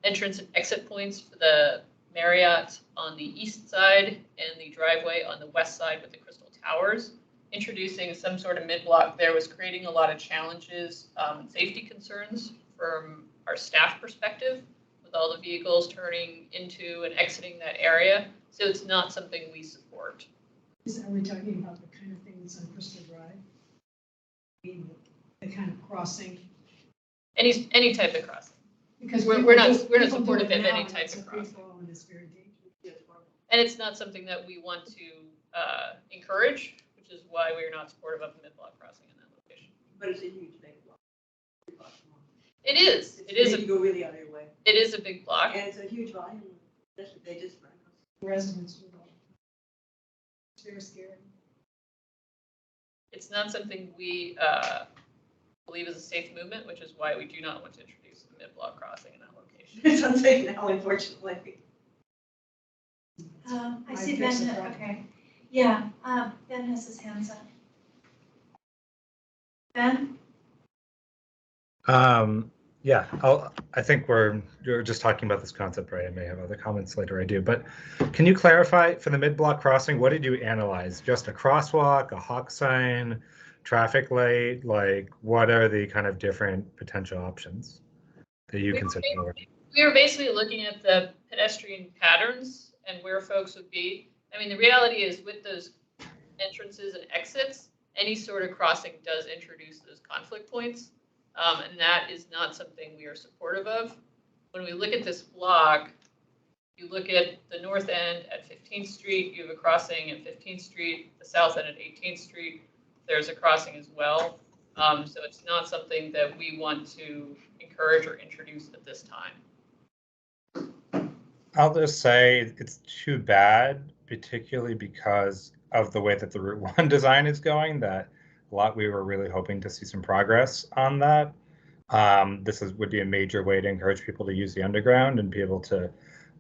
entrance and exit points for the Marriott on the east side and the driveway on the west side with the Crystal Towers. Introducing some sort of mid-block there was creating a lot of challenges and safety concerns from our staff perspective with all the vehicles turning into and exiting that area. So it's not something we support. Are we talking about the kind of thing that's on Crystal Drive? I mean, the kind of crossing? Any type of crossing. Because we're not supportive of any type of crossing. And it's very dangerous. And it's not something that we want to encourage, which is why we are not supportive of the mid-block crossing in that location. But it's a huge big block. It is. It is. You go really out of your way. It is a big block. And it's a huge volume. They just run. Residents will go. It's very scary. It's not something we believe is a safe movement, which is why we do not want to introduce the mid-block crossing in that location. It's unsafe now, unfortunately. I see Ben, okay. Yeah, Ben has his hands up. Ben? Yeah, I think you're just talking about this concept, right? I may have other comments later, I do, but can you clarify for the mid-block crossing, what did you analyze? Just a crosswalk, a hawk sign, traffic light? Like, what are the kind of different potential options that you consider? We were basically looking at the pedestrian patterns and where folks would be. I mean, the reality is with those entrances and exits, any sort of crossing does introduce those conflict points. And that is not something we are supportive of. When we look at this block, you look at the north end at 15th Street, you have a crossing at 15th Street, the south end at 18th Street, there's a crossing as well. So it's not something that we want to encourage or introduce at this time. I'll just say it's too bad, particularly because of the way that the Route 1 design is going, that we were really hoping to see some progress on that. This would be a major way to encourage people to use the underground and be able to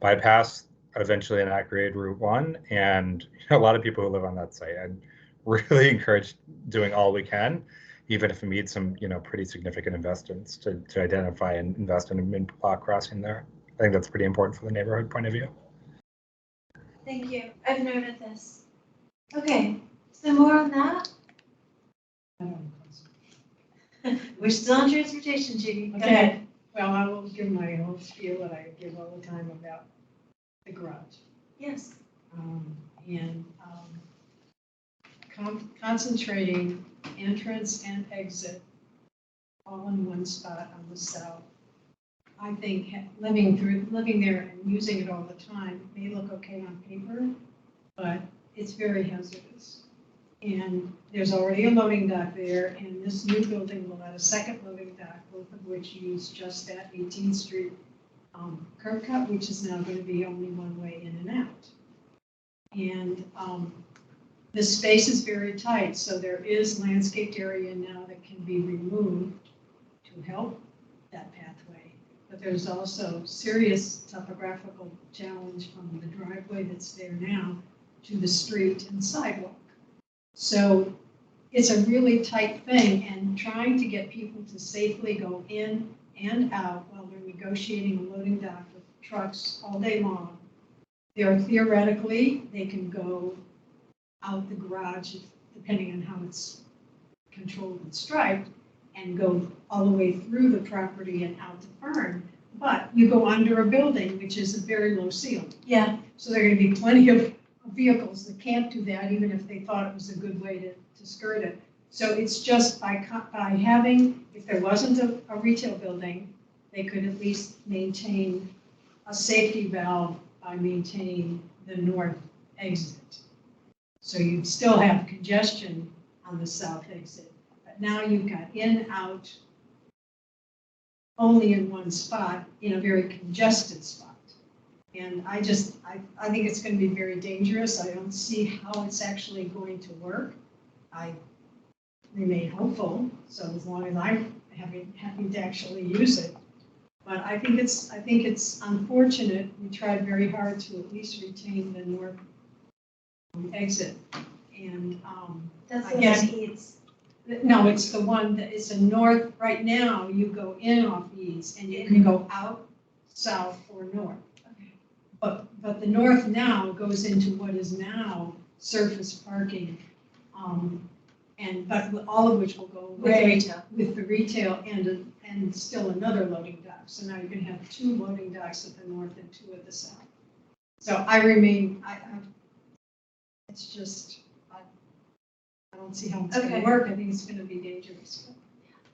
bypass eventually an at-grade Route 1. And a lot of people who live on that site, I'd really encourage doing all we can, even if it needs some pretty significant investments to identify and invest in a mid-block crossing there. I think that's pretty important from the neighborhood point of view. Thank you. I've noted this. Okay, so more on that? We're still on transportation, Judy. Go ahead. Well, I will give my whole spiel that I give all the time about the garage. Yes. Concentrating entrance and exit all in one spot on the south. I think living there and using it all the time may look okay on paper, but it's very hazardous. And there's already a loading dock there, and this new building will add a second loading dock, both of which use just that 18th Street curb cut, which is now going to be only one way in and out. And the space is very tight, so there is landscaped area now that can be removed to help that pathway. But there's also serious topographical challenge from the driveway that's there now to the street and sidewalk. So it's a really tight thing, and trying to get people to safely go in and out while they're negotiating a loading dock with trucks all day long. Theoretically, they can go out the garage, depending on how it's controlled and striped, and go all the way through the property and out to Fern. But you go under a building, which is a very low ceiling. Yeah. So there are going to be plenty of vehicles that can't do that, even if they thought it was a good way to skirt it. So it's just by having, if there wasn't a retail building, they could at least maintain a safety valve by maintaining the north exit. So you'd still have congestion on the south exit, but now you've got in, out, only in one spot, in a very congested spot. And I think it's going to be very dangerous. I don't see how it's actually going to work. I remain hopeful, so as long as I'm having to actually use it. But I think it's unfortunate. We tried very hard to at least retain the north exit. And That's I the guess one Eads. no, it's the one that is the north. Right now, you go in off Eads and you can go out, south, or north. But the north now goes into what is now surface parking, but all of which will go away with the retail and still another loading dock. So now you're going to have 2 loading docks at the north and 2 at the south. So I remain. It's just I don't see how it's going to work. I think it's going to be dangerous.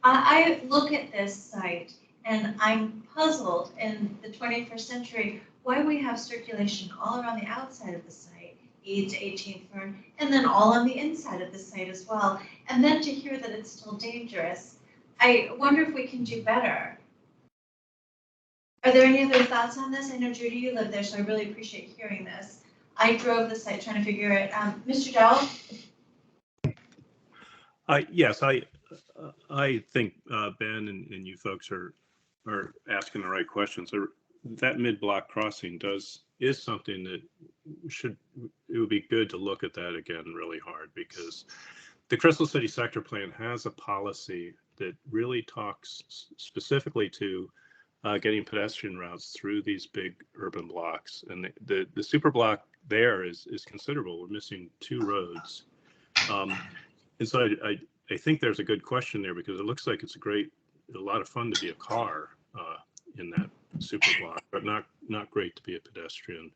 I look at this site and I'm puzzled in the 21st century why we have circulation all around the outside of the site, Eads, 18th Fern, and then all on the inside of the site as well. And then to hear that it's still dangerous, I wonder if we can do better. Are there any other thoughts on this? I know, Judy, you live there, so I really appreciate hearing this. I drove the site trying to figure it. Mr. Dowell? Yes, I think Ben and you folks are asking the right questions. That mid-block crossing is something that it would be good to look at that again really hard, because the Crystal City Sector Plan has a policy that really talks specifically to getting pedestrian routes through these big urban blocks, and the super block there is considerable. We're missing 2 roads, and so I think there's a good question there, because it looks like it's a lot of fun to be a car in that super block, but not great to be a pedestrian.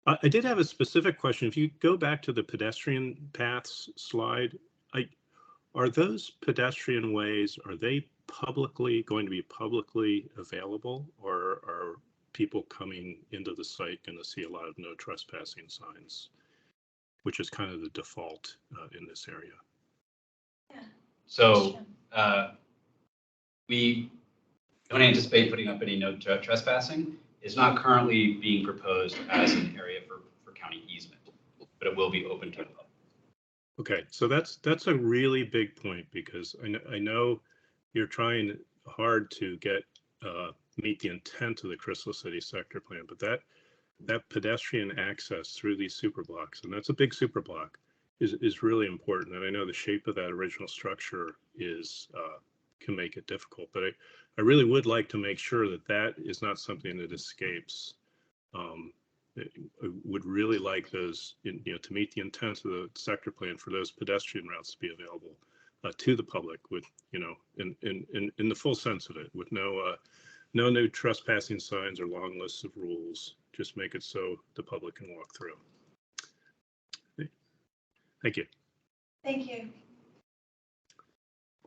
I did have a specific question. If you go back to the pedestrian paths slide, are those pedestrian ways, are they going to be publicly available, or are people coming into the site going to see a lot of no trespassing signs, which is kind of the default in this area? Yeah. So we don't anticipate putting up any no trespassing. It's not currently being proposed as an area for county easement, but it will be open to the public. Okay, so that's a really big point, because I know you're trying hard to meet the intent of the Crystal City Sector Plan, but that pedestrian access through these super blocks, and that's a big super block, is really important. And I know the shape of that original structure can make it difficult, but I really would like to make sure that is not something that escapes. I would really like those, to meet the intent of the sector plan, for those pedestrian routes to be available to the public, with, in the full sense of it, with no new trespassing signs or long lists of rules. Just make it so the public can walk through. Thank you. Thank you.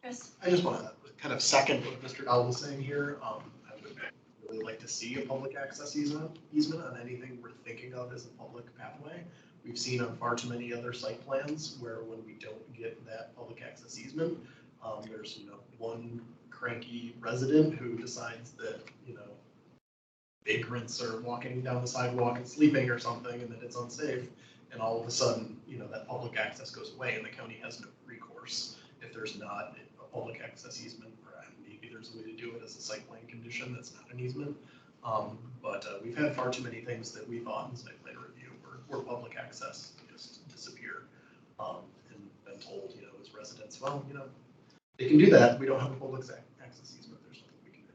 Chris? I just want to kind of second what Mr. Dowell was saying here. I would really like to see a public access easement on anything we're thinking of as a public pathway. We've seen on far too many other site plans where when we don't get that public access easement, there's one cranky resident who decides that vagrants are walking down the sidewalk and sleeping or something, and that it's unsafe, and all of a sudden that public access goes away, and the county has no recourse if there's not a public access easement. Maybe there's a way to do it as a site plan condition that's not an easement. But we've had far too many things that we thought in site plan review where public access just disappear, and been told, as residents, well, they can do that. We don't have a public access easement. There's nothing we can do.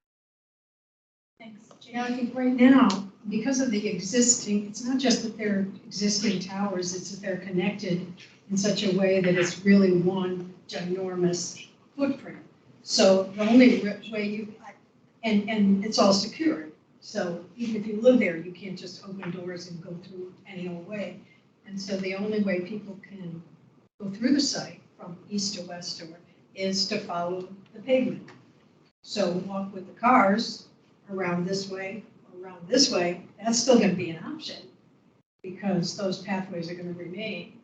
Thanks. Yeah, I think right now, because of the existing, it's not just that they're existing towers, it's that they're connected in such a way that it's really one ginormous footprint. So the only way and it's all secured. So even if you live there, you can't just open doors and go through any old way. And so the only way people can go through the site from east to west is to follow the pavement. So walk with the cars around this way, that's still going to be an option, because those pathways are going to remain,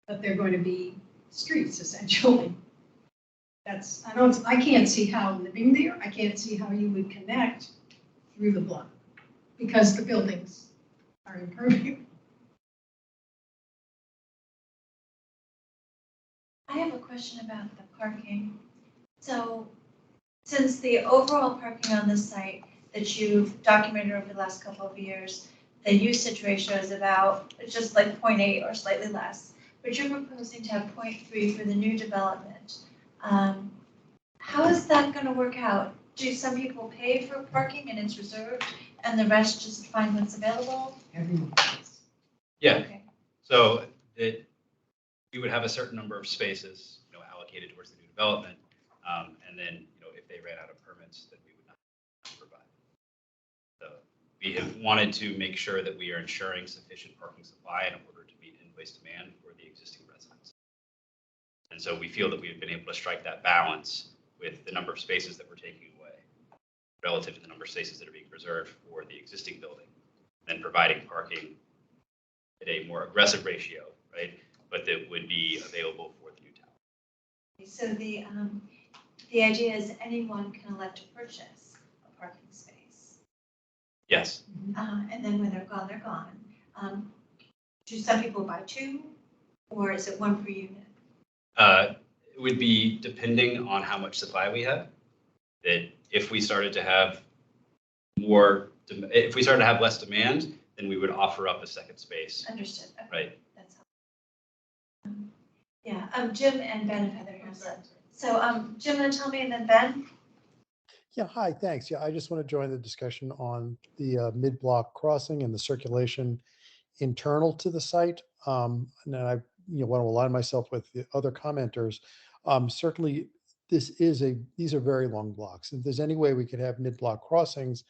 but they're going to be streets essentially. I can't see how living there, I can't see how you would connect through the block, because the buildings are impervious. I have a question about the parking. So since the overall parking on this site that you've documented over the last couple of years, the usage ratio is about just like 0.8 or slightly less, but you're proposing to have 0.3 for the new development. How is that going to work out? Do some people pay for parking and it's reserved and the rest just find what's available? Everyone pays. Yeah, Okay. so that we would have a certain number of spaces, allocated towards the new development. And then, if they ran out of permits, then we would not provide. So we have wanted to make sure that we are ensuring sufficient parking supply in order to meet in-place demand for the existing residents. And so we feel that we have been able to strike that balance with the number of spaces that we're taking away relative to the number of spaces that are being reserved for the existing building, then providing parking at a more aggressive ratio, right? But that would be available for the new tower. So the idea is anyone can elect to purchase a parking space. Yes. And then when they're gone, they're gone. Do some people buy two, or is it one per unit? It would be depending on how much supply we have. That if we started to have if we started to have less demand, then we would offer up a second space. Understood. Okay. Right. That's helpful. Yeah, Jim and Ben have had their hands up. So Jim, want to tell me, and then Ben? Yeah, hi, thanks. Yeah, I just want to join the discussion on the mid-block crossing and the circulation internal to the site. And then I want to align myself with the other commenters. Certainly, these are very long blocks. If there's any way we could have mid-block crossings,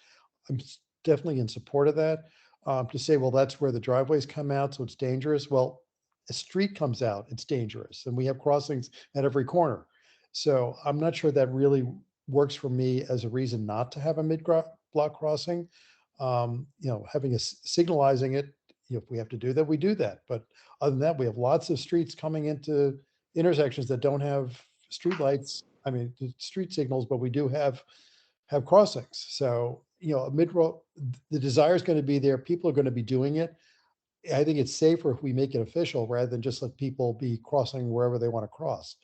I'm definitely in support of that. To say, well, that's where the driveways come out, so it's dangerous. Well, a street comes out, it's dangerous. And we have crossings at every corner. So I'm not sure that really works for me as a reason not to have a mid-block crossing. Having signalizing it, if we have to do that, we do that. But other than that, we have lots of streets coming into intersections that don't have street lights. I mean, street signals, but we do have crossings. So, a mid-road, the desire is going to be there. People are going to be doing it. I think it's safer if we make it official rather than just let people be crossing wherever they want to cross,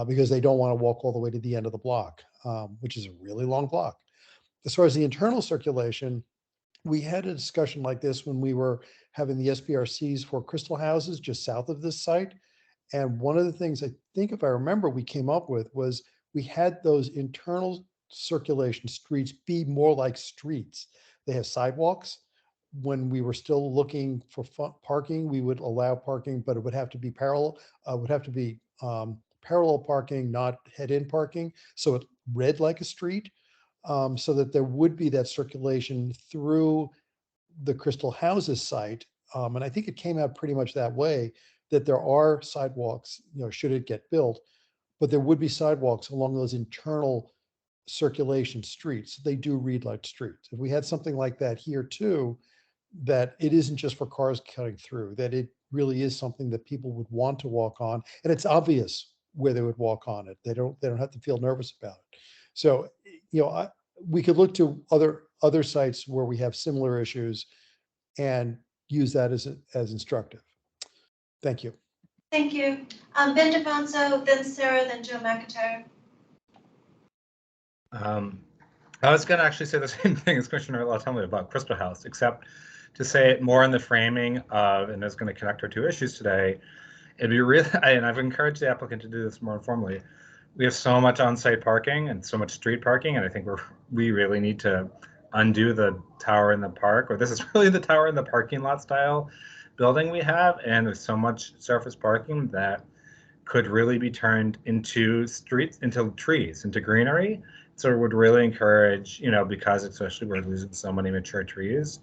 because they don't want to walk all the way to the end of the block, which is a really long block. As far as the internal circulation, we had a discussion like this when we were having the SBRCs for Crystal Houses just south of this site. And one of the things I think, if I remember, we came up with was we had those internal circulation streets be more like streets. They have sidewalks. When we were still looking for parking, we would allow parking, but it would have to be parallel, parallel parking, not head-in parking. So it read like a street, so that there would be that circulation through the Crystal Houses site. And I think it came out pretty much that way, that there are sidewalks, should it get built, but there would be sidewalks along those internal circulation streets. They do read like streets. If we had something like that here too, that it isn't just for cars cutting through, that it really is something that people would want to walk on, and it's obvious where they would walk on it. They don't have to feel nervous about it. So, we could look to other sites where we have similar issues and use that as instructive. Thank you. Thank you. Ben DeFonso, then Sarah, then Joe McIntyre. I was going to actually say the same thing as Commissioner LaTelmy about Crystal House, except to say it more in the framing of, and it's going to connect our two issues today. It'd be really, and I've encouraged the applicant to do this more informally. We have so much on-site parking and so much street parking, and I think we really need to undo the tower in the park, or this is really the tower in the parking lot style building we have, and there's so much surface parking that could really be turned into streets, into trees, into greenery. So it would really encourage, because especially we're losing so many mature trees,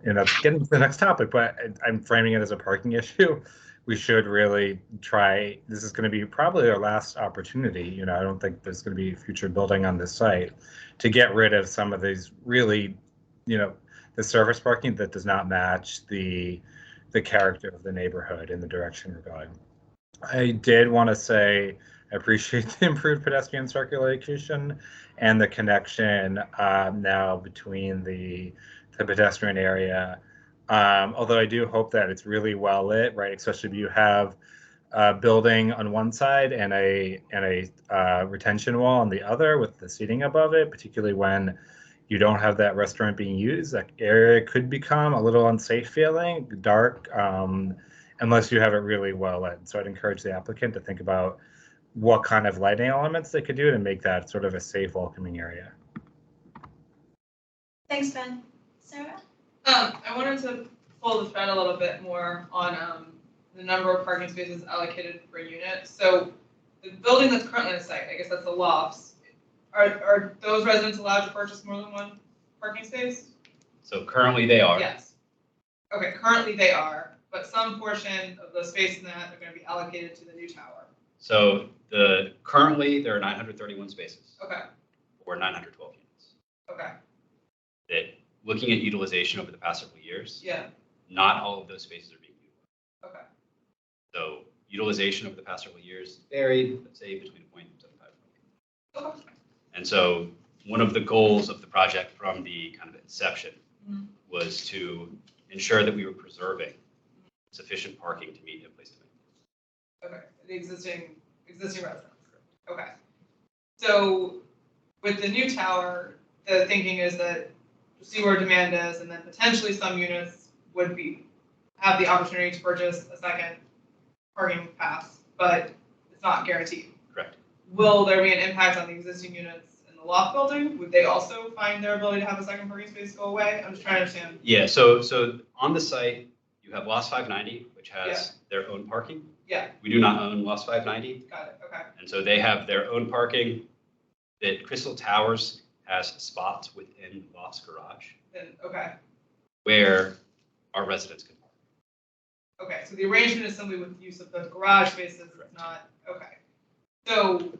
and that's getting to the next topic, but I'm framing it as a parking issue. We should really try, this is going to be probably our last opportunity. I don't think there's going to be future building on this site to get rid of some of these really, the surface parking that does not match the character of the neighborhood in the direction we're going. I did want to say I appreciate the improved pedestrian circulation and the connection now between the pedestrian area. Although I do hope that it's really well lit, right? Especially if you have a building on one side and a retention wall on the other with the seating above it, particularly when you don't have that restaurant being used, that area could become a little unsafe feeling, dark, unless you have it really well lit. So I'd encourage the applicant to think about what kind of lighting elements they could do to make that sort of a safe, welcoming area. Thanks, Ben. Sarah? I wanted to pull the thread a little bit more on the number of parking spaces allocated per unit. So the building that's currently on the site, I guess that's the lofts, are those residents allowed to purchase more than one parking space? So currently they are. Yes. Okay, currently they are, but some portion of the space in that are going to be allocated to the new tower. So currently there are 931 spaces. Okay. Or 912 units. Okay. That looking at utilization over the past several years, Yeah. not all of those spaces are being utilized. Okay. So utilization over the past several years varied, let's say between 0.75. Okay. And so one of the goals of the project from the kind of inception was to ensure that we were preserving sufficient parking to meet in-place demand. Okay, the existing residents. Okay. So with the new tower, the thinking is that we'll see where demand is, and then potentially some units would have the opportunity to purchase a second parking pass, but it's not guaranteed. Correct. Will there be an impact on the existing units in the loft building? Would they also find their ability to have a second parking space go away? I'm just trying to understand. Yeah, so on the site, you have Lost 590, which has their own parking. Yeah. We do not own Lost 590. Got it, okay. And so they have their own parking. That Crystal Towers has spots within Loft's garage. Then, okay. Where our residents can park. Okay, so the arrangement is simply with use of the garage spaces, not, okay. So,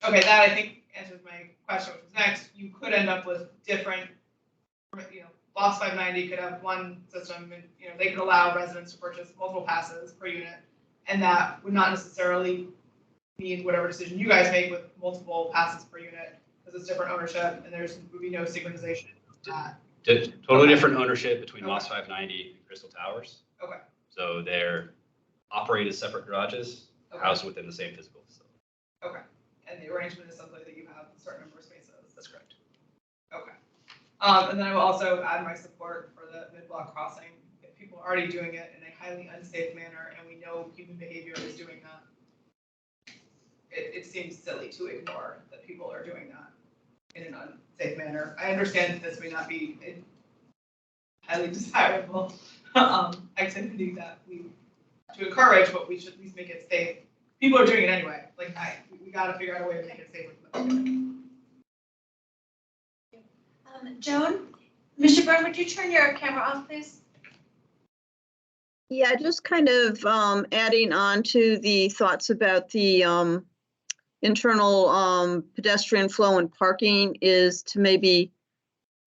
okay, that I think answers my question, which is next. You could end up with different, Lost 590 could have one system, and, they could allow residents to purchase multiple passes per unit, and that would not necessarily mean whatever decision you guys make with multiple passes per unit, because it's different ownership, and would be no synchronization of that. Totally different ownership between Lost 590 and Crystal Towers. Okay. So they're operated as separate garages, housed within the same physical facility. Okay. And the arrangement is simply that you have a certain number of spaces. That's correct. Okay. And then I will also add my support for the mid-block crossing. If people are already doing it in a highly unsafe manner, and we know human behavior is doing that, it seems silly to ignore that people are doing that in an unsafe manner. I understand that this may not be a highly desirable activity that we to encourage, but we should at least make it safe. People are doing it anyway. Like, we got to figure out a way to make it safer for them. Joan, Mr. Byrne, would you turn your camera off, please? Yeah, just kind of adding on to the thoughts about the internal pedestrian flow and parking is to maybe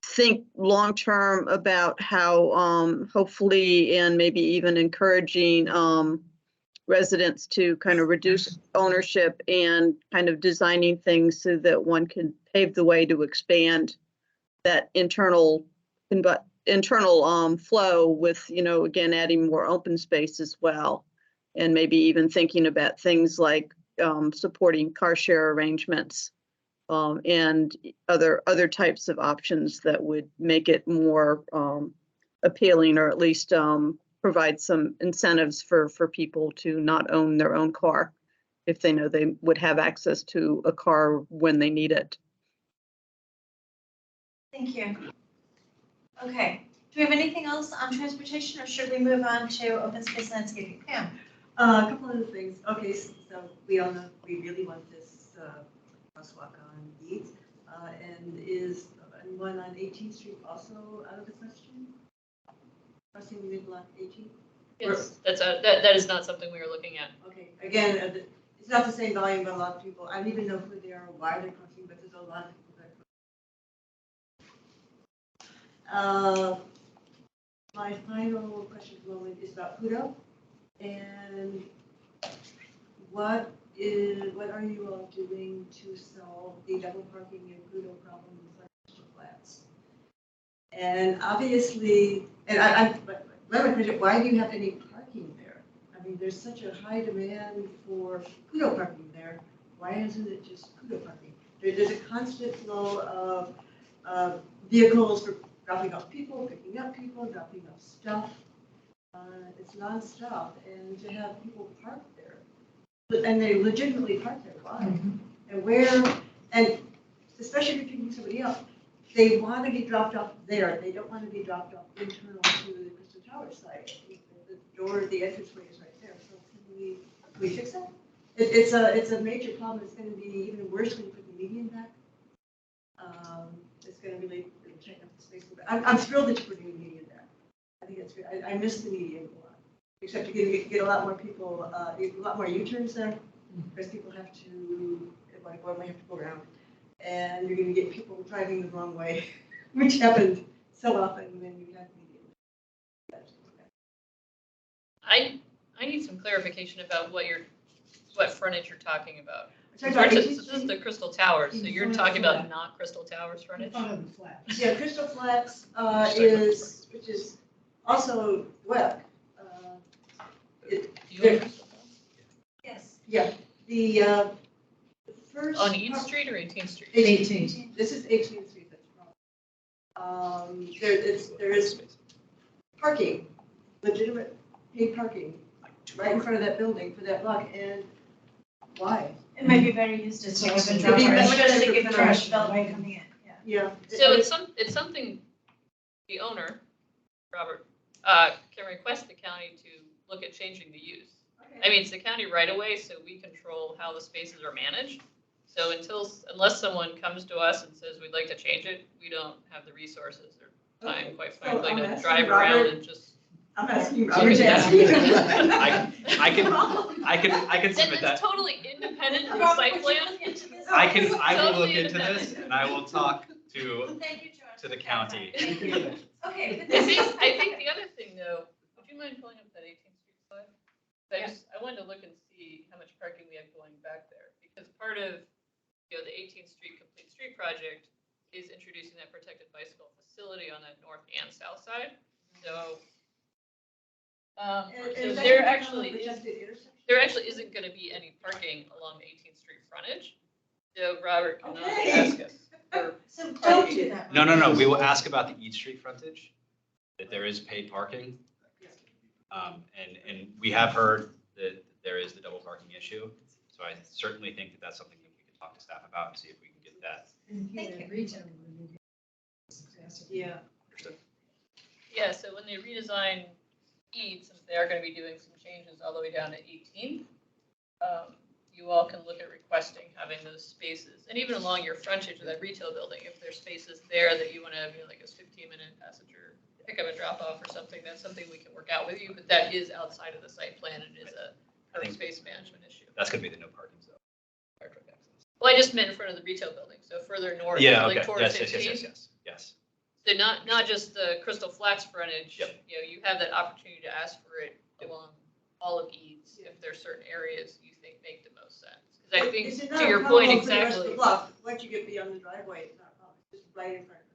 think long-term about how hopefully and maybe even encouraging residents to kind of reduce ownership and kind of designing things so that one can pave the way to expand that internal flow with, again, adding more open space as well. And maybe even thinking about things like supporting car share arrangements and other types of options that would make it more appealing, or at least provide some incentives for people to not own their own car if they know they would have access to a car when they need it. Thank you. Okay, do we have anything else on transportation, or should we move on to open space landscaping? Pam? A couple other things. Okay, so we all know we really want this crosswalk on Beats. And is one on 18th Street also out of the question? Crossing mid-block 18th? Yes, that is not something we are looking at. Okay, again, it's not the same volume, but a lot of people, I don't even know who they are, why they're crossing, but there's a lot of people that cross. My final question at the moment is about Pluto. And what are you all doing to solve the double parking and Pluto problem with financial flats? And obviously, why do you have any parking there? I mean, there's such a high demand for Pluto parking there. Why isn't it just Pluto parking? There's a constant flow of vehicles for dropping off people, picking up people, dropping off stuff. It's nonstop, and to have people park there, and they legitimately park there, why? And where, and especially if you're picking somebody up, they want to be dropped off there. They don't want to be dropped off internal to the Crystal Tower site. The door, the entranceway is right there. So can we fix that? It's a major problem. It's going to be even worse when you put the median back. It's going to really tighten up the space. I'm thrilled that you're putting the median back. I think that's good. I miss the median a lot. Except you're going to get a lot more people, a lot more U-turns there, because people have to, like, well, they have to go around. And you're going to get people driving the wrong way, which happens so often when you have median. I need some clarification about what frontage you're talking about. Sorry, For instance, this is the Crystal Towers, so you're talking about not Crystal Towers frontage? Yeah, Crystal Flats which is also web. Yes. Yeah, the first. On East Street or 18th Street? 18th. This is 18th Street. That's wrong. There is parking, legitimate paid parking, right in front of that building for that block, and why? It might be better used as sort of a drop trash development coming in, yeah. So it's something the owner, Robert, can request the county to look at changing the use. I mean, it's the county right away, so we control how the spaces are managed. So unless someone comes to us and says we'd like to change it, we don't have the resources or time, quite frankly, to drive around and just. I'm asking Robert to ask you. I can submit that. It's totally independent of the site plan. I will look into this and I will talk to the county. Okay. I think the other thing though, would you mind pulling up that 18th Street slide? I wanted to look and see how much parking we have going back there, because part of the 18th Street Complete Street project is introducing that protected bicycle facility on that north and south side. So there actually isn't going to be any parking along the 18th Street frontage. So Robert cannot ask us. So don't do that. No. We will ask about the East Street frontage, that there is paid parking. And we have heard that there is the double parking issue. So I certainly think that that's something that we can talk to staff about and see if we can get that. Yeah. Understood. Yeah, so when they redesign East, since they are going to be doing some changes all the way down to 18th, you all can look at requesting having those spaces. And even along your frontage of that retail building, if there's spaces there that you want to have, like a 15-minute passenger pick up and drop off or something, that's something we can work out with you, but that is outside of the site plan and is a space management issue. That's going to be the no parking zone. Well, I just meant in front of the retail building, so further north, Yeah, like okay. towards 15. Yes. So not just the Crystal Flats frontage, Yep. You have that opportunity to ask for it along all of Eads if there's certain areas you think make the most sense. Because I think, to your point, exactly. Once you get beyond the driveway, it's not a problem. It's just right in front of us.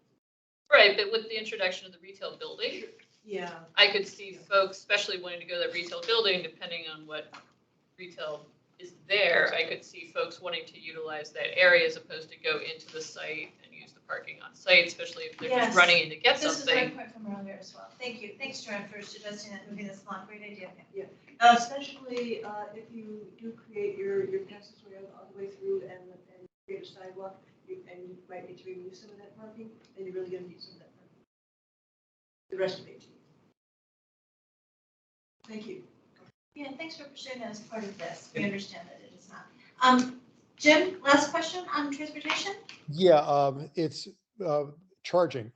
Right, but with the introduction of the retail building, Yeah. I could see folks, especially wanting to go to that retail building, depending on what retail is there, I could see folks wanting to utilize that area as opposed to go into the site and use the parking on site, especially if they're just running in to get This something. is my point from earlier as well. Thank you. Thanks, Joanne, for suggesting that, moving this along. Great idea. Yeah. Especially if you do create your passageway all the way through and create a sidewalk, and you might need to remove some of that parking, then you're really going to need some of that parking. The rest of it. Thank you. Yeah, thanks for sharing that as part of this. We understand that it is not. Jim, last question on transportation? Yeah, it's charging.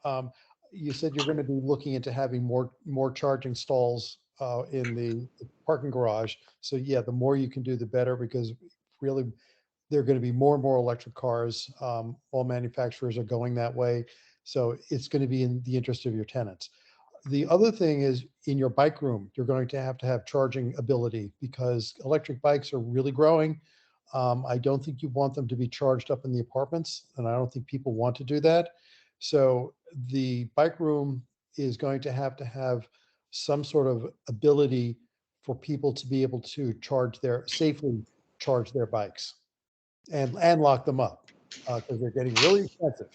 You said you're going to be looking into having more charging stalls in the parking garage. So yeah, the more you can do, the better, because really there are going to be more and more electric cars. All manufacturers are going that way. So it's going to be in the interest of your tenants. The other thing is, in your bike room, you're going to have charging ability, because electric bikes are really growing. I don't think you want them to be charged up in the apartments, and I don't think people want to do that. So the bike room is going to have some sort of ability for people to be able to safely charge their bikes and lock them up. because they're getting really expensive.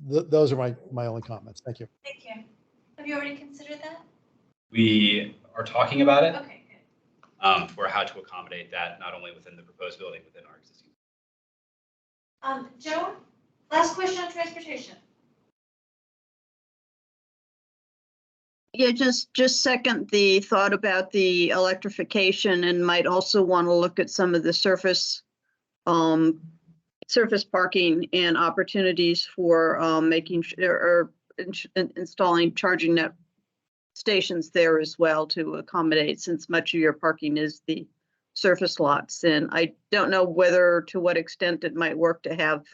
Those are my only comments. Thank you. Thank you. Have you already considered that? We are talking about it Okay, good. for how to accommodate that, not only within the proposed building, within our existing. Joan, last question on transportation. Yeah, just second the thought about the electrification, and might also want to look at some of the surface parking and opportunities for making or installing charging net stations there as well to accommodate, since much of your parking is the surface lots. And I don't know to what extent it might work to have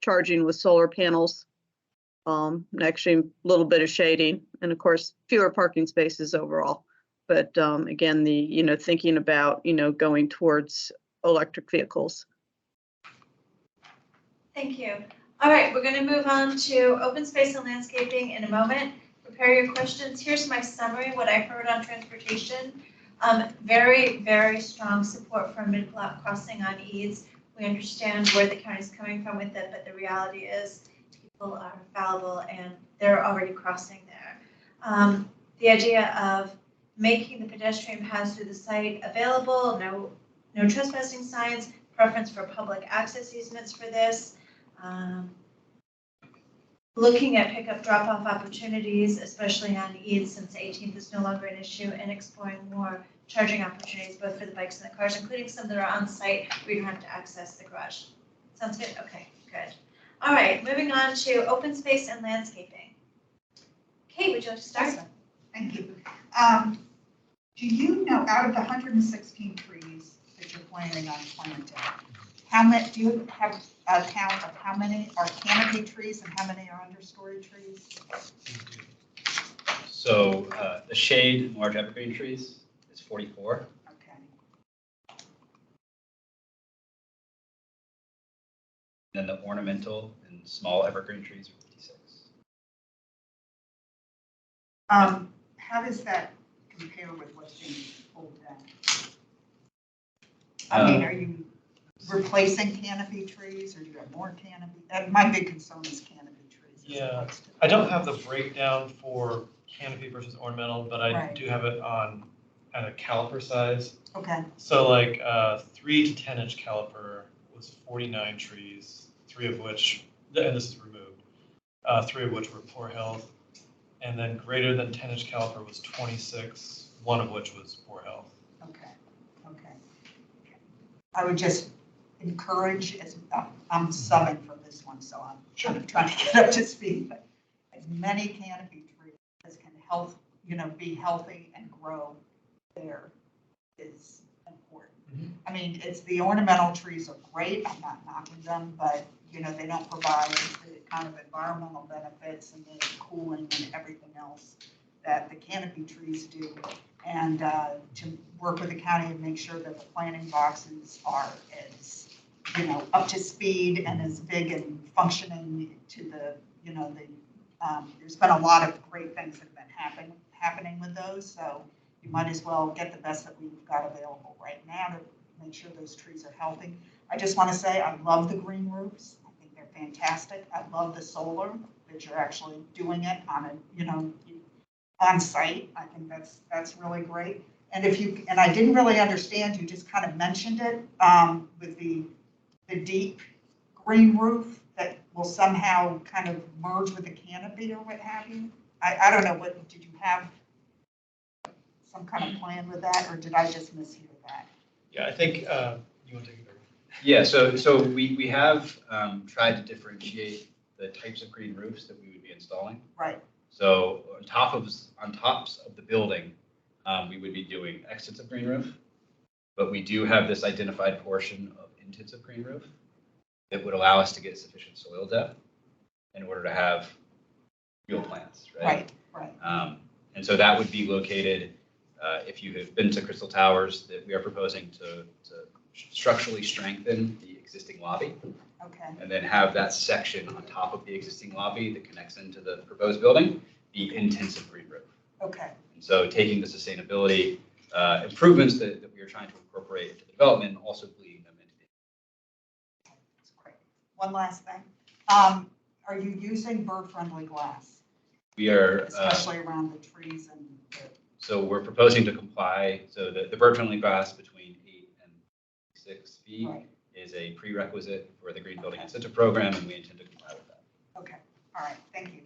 charging with solar panels. Actually a little bit of shading, and of course fewer parking spaces overall. But again, thinking about going towards electric vehicles. Thank you. All right, we're going to move on to open space and landscaping in a moment. Prepare your questions. Here's my summary, what I heard on transportation. Very, very strong support for mid-block crossing on Eads. We understand where the county's coming from with it, but the reality is people are fallible and they're already crossing there. The idea of making the pedestrian paths through the site available, no trespassing signs, preference for public access easements for this. Looking at pickup drop-off opportunities, especially on Eads since 18th is no longer an issue, and exploring more charging opportunities both for the bikes and the cars, including some that are on site where you don't have to access the garage. Sounds good? Okay, good. All right, moving on to open space and landscaping. Kate, would you like to start? Awesome. Thank you. Do you know, out of the 116 trees that you're planning on planting, how many, do you have a count of how many are canopy trees and how many are understory trees? So the shade and large evergreen trees is 44. Okay. And then the ornamental and small evergreen trees are 56. How does that compare with what's being pulled down? I mean, are you replacing canopy trees or do you have more canopy? My big concern is canopy trees. Yeah, I don't have the breakdown for canopy versus ornamental, but I do have it at a caliper size. Okay. So like 3 to 10 inch caliper was 49 trees, 3 of which, and this is removed, 3 of which were poor health. And then greater than 10 inch caliper was 26, 1 of which was poor health. Okay, okay. I would just encourage, I'm subbing for this one, so I'm trying to get up to speed, but as many canopy trees as can help, be healthy and grow there is important. Mm-hmm. I mean, the ornamental trees are great, I'm not knocking them, but they don't provide the kind of environmental benefits and the cooling and everything else that the canopy trees do. And to work with the county and make sure that the planting boxes are as, up to speed and as big and functioning to the, there's been a lot of great things that have been happening with those. So you might as well get the best that we've got available right now to make sure those trees are healthy. I just want to say I love the green roofs. I think they're fantastic. I love the solar that you're actually doing it on on site. I think that's really great. And I didn't really understand, you just kind of mentioned it with the deep green roof that will somehow kind of merge with the canopy or what have you. I don't know, did you have some kind of plan with that, or did I just mishear that? Yeah, I think you want to take it over. Yeah, so we have tried to differentiate the types of green roofs that we would be installing. Right. So on tops of the building, we would be doing extensive green roof, but we do have this identified portion of intensive green roof that would allow us to get sufficient soil depth in order to have real plants, right? Right. And so that would be located, if you have been to Crystal Towers, that we are proposing to structurally strengthen the existing lobby. Okay. And then have that section on top of the existing lobby that connects into the proposed building be intensive green roof. Okay. And so taking the sustainability improvements that we are trying to incorporate into the development, also bleeding them into the. That's great. one last thing. Are you using bird-friendly glass, We are, especially around the trees and the? so we're proposing to comply. So the bird-friendly glass between 8 and 6 feet Right. is a prerequisite for the Green Building Incentive Program, and we intend to comply with that. Okay, all right, thank you.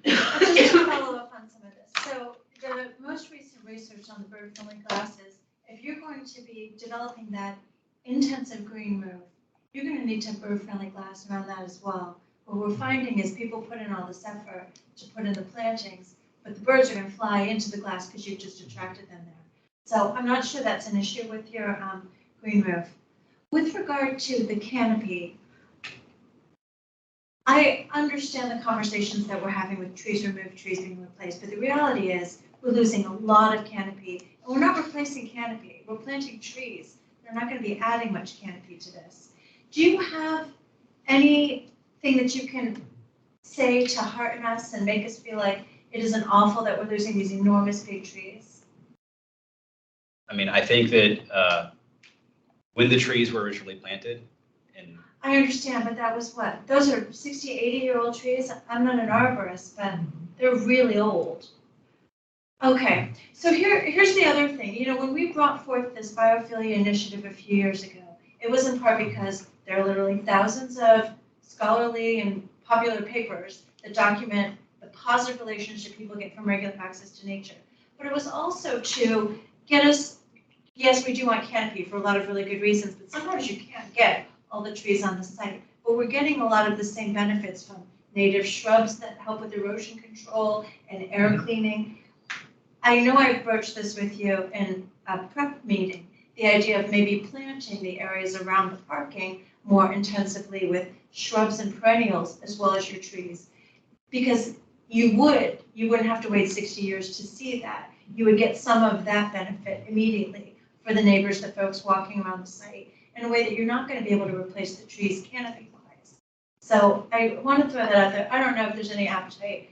Just to follow up on some of this. So the most recent research on the bird-friendly glass is if you're going to be developing that intensive green roof, you're going to need to have bird-friendly glass around that as well. What we're finding is people put in all this effort to put in the plantings, but the birds are going to fly into the glass because you've just attracted them there. So I'm not sure that's an issue with your green roof. With regard to the canopy, I understand the conversations that we're having with trees removed, trees being replaced, but the reality is we're losing a lot of canopy. And we're not replacing canopy, we're planting trees. They're not going to be adding much canopy to this. Do you have anything that you can say to hearten us and make us feel like it isn't awful that we're losing these enormous big trees? I mean, I think that when the trees were originally planted, and I understand, but that was what? Those are 60, 80-year-old trees. I'm not an arborist, but they're really old. Okay, so here's the other thing. You know, when we brought forth this biophilia initiative a few years ago, it was in part because there are literally thousands of scholarly and popular papers that document the positive relationship people get from regular access to nature. But it was also to get us, yes, we do want canopy for a lot of really good reasons, but sometimes you can't get all the trees on the site. But we're getting a lot of the same benefits from native shrubs that help with erosion control and air cleaning. I know I've broached this with you in a prep meeting, the idea of maybe planting the areas around the parking more intensively with shrubs and perennials as well as your trees. Because you wouldn't have to wait 60 years to see that. You would get some of that benefit immediately for the neighbors, the folks walking around the site, in a way that you're not going to be able to replace the trees canopy-wise. So I want to throw that out there. I don't know if there's any appetite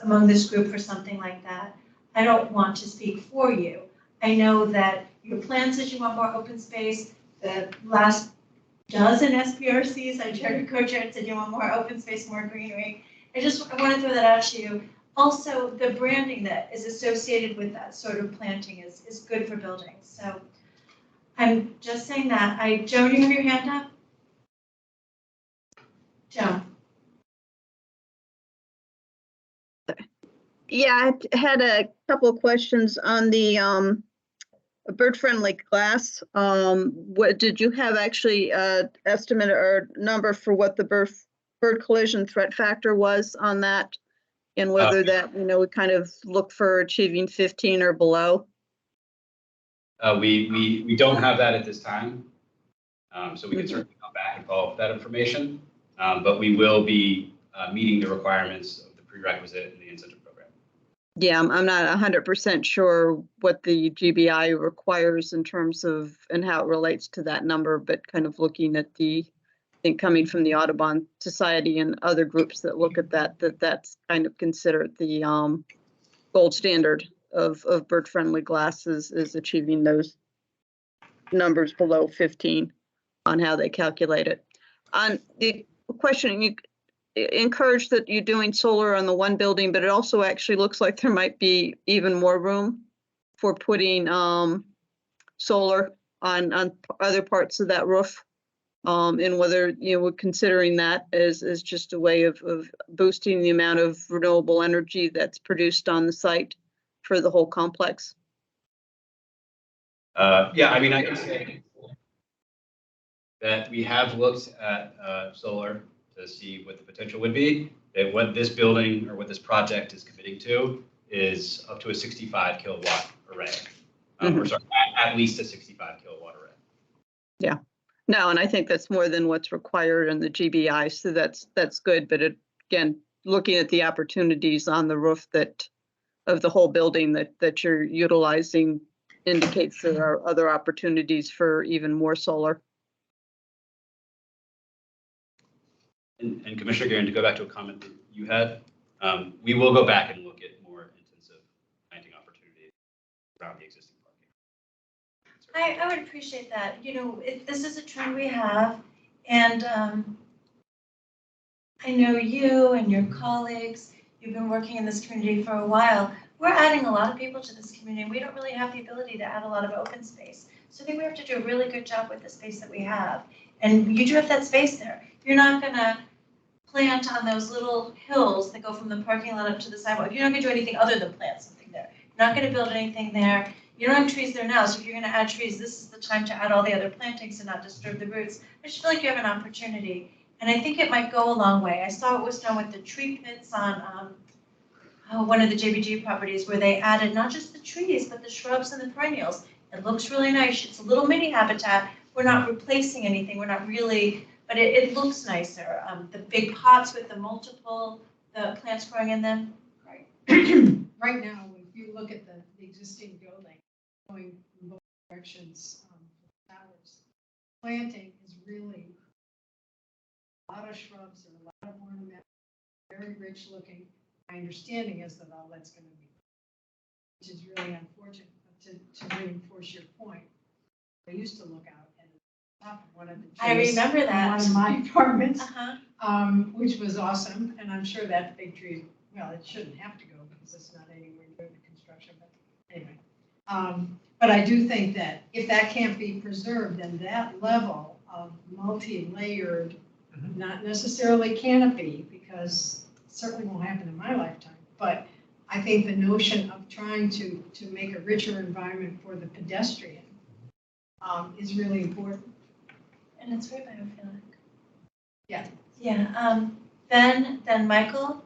among this group for something like that. I don't want to speak for you. I know that your plan says you want more open space. The last dozen SPRCs I chaired or co-chaired said you want more open space, more greenery. I want to throw that out to you. Also, the branding that is associated with that sort of planting is good for buildings. So I'm just saying that. Joan, you have your hand up? Joan. Yeah, I had a couple of questions on the bird-friendly glass. What did you have actually estimate or number for what the bird collision threat factor was on that? And whether that, we kind of look for achieving 15 or below? we don't have that at this time. So we can certainly come back and follow up with that information. But we will be meeting the requirements of the prerequisite in the incentive program. Yeah, I'm not 100% sure what the GBI requires in terms of and how it relates to that number, but kind of looking at I think coming from the Audubon Society and other groups that look at that's kind of considered the gold standard of bird-friendly glasses is achieving those numbers below 15 on how they calculate it. On the question, you encourage that you're doing solar on the one building, but it also actually looks like there might be even more room for putting solar on other parts of that roof. And whether we're considering that as just a way of boosting the amount of renewable energy that's produced on the site for the whole complex. Yeah, I mean, I can say that we have looked at solar to see what the potential would be. That what this building or what this project is committing to is up to a 65 kilowatt array. Or sorry, at least a 65 kilowatt array. Yeah. No, and I think that's more than what's required in the GBI, so that's good. But again, looking at the opportunities on the roof of the whole building that you're utilizing indicates there are other opportunities for even more solar. And Commissioner Guerin, to go back to a comment that you had, we will go back and look at more intensive planting opportunities around the existing parking. I would appreciate that. If this is a trend we have, And I know you and your colleagues, you've been working in this community for a while. We're adding a lot of people to this community. We don't really have the ability to add a lot of open space. So I think we have to do a really good job with the space that we have. And you do have that space there. You're not gonna plant on those little hills that go from the parking lot up to the sidewalk. You're not gonna do anything other than plant something there. You're not gonna build anything there. You don't have trees there now, so if you're gonna add trees, this is the time to add all the other plantings and not disturb the roots. I just feel like you have an opportunity. And I think it might go a long way. I saw it was done with the tree pits on one of the JBG properties where they added not just the trees, but the shrubs and the perennials. It looks really nice. It's a little mini habitat. We're not replacing anything. We're not really, but it looks nicer. The big pots with the multiple plants growing in them. Right. Right now, if you look at the existing building, going in both directions, towers, planting is really a lot of shrubs and a lot of ornament, very rich looking. My understanding is that all that's going to be, which is really unfortunate. To reinforce your point, I used to look out and top of one of the trees. I remember that. In one of my apartments, Uh-huh. which was awesome. And I'm sure that big tree, well, it shouldn't have to go because it's not anywhere near the construction, but anyway. But I do think that if that can't be preserved, then that level of multi-layered, not necessarily canopy, because it certainly won't happen in my lifetime, but I think the notion of trying to make a richer environment for the pedestrian is really important. And it's very biophilic. Yeah. Yeah. Ben, then Michael.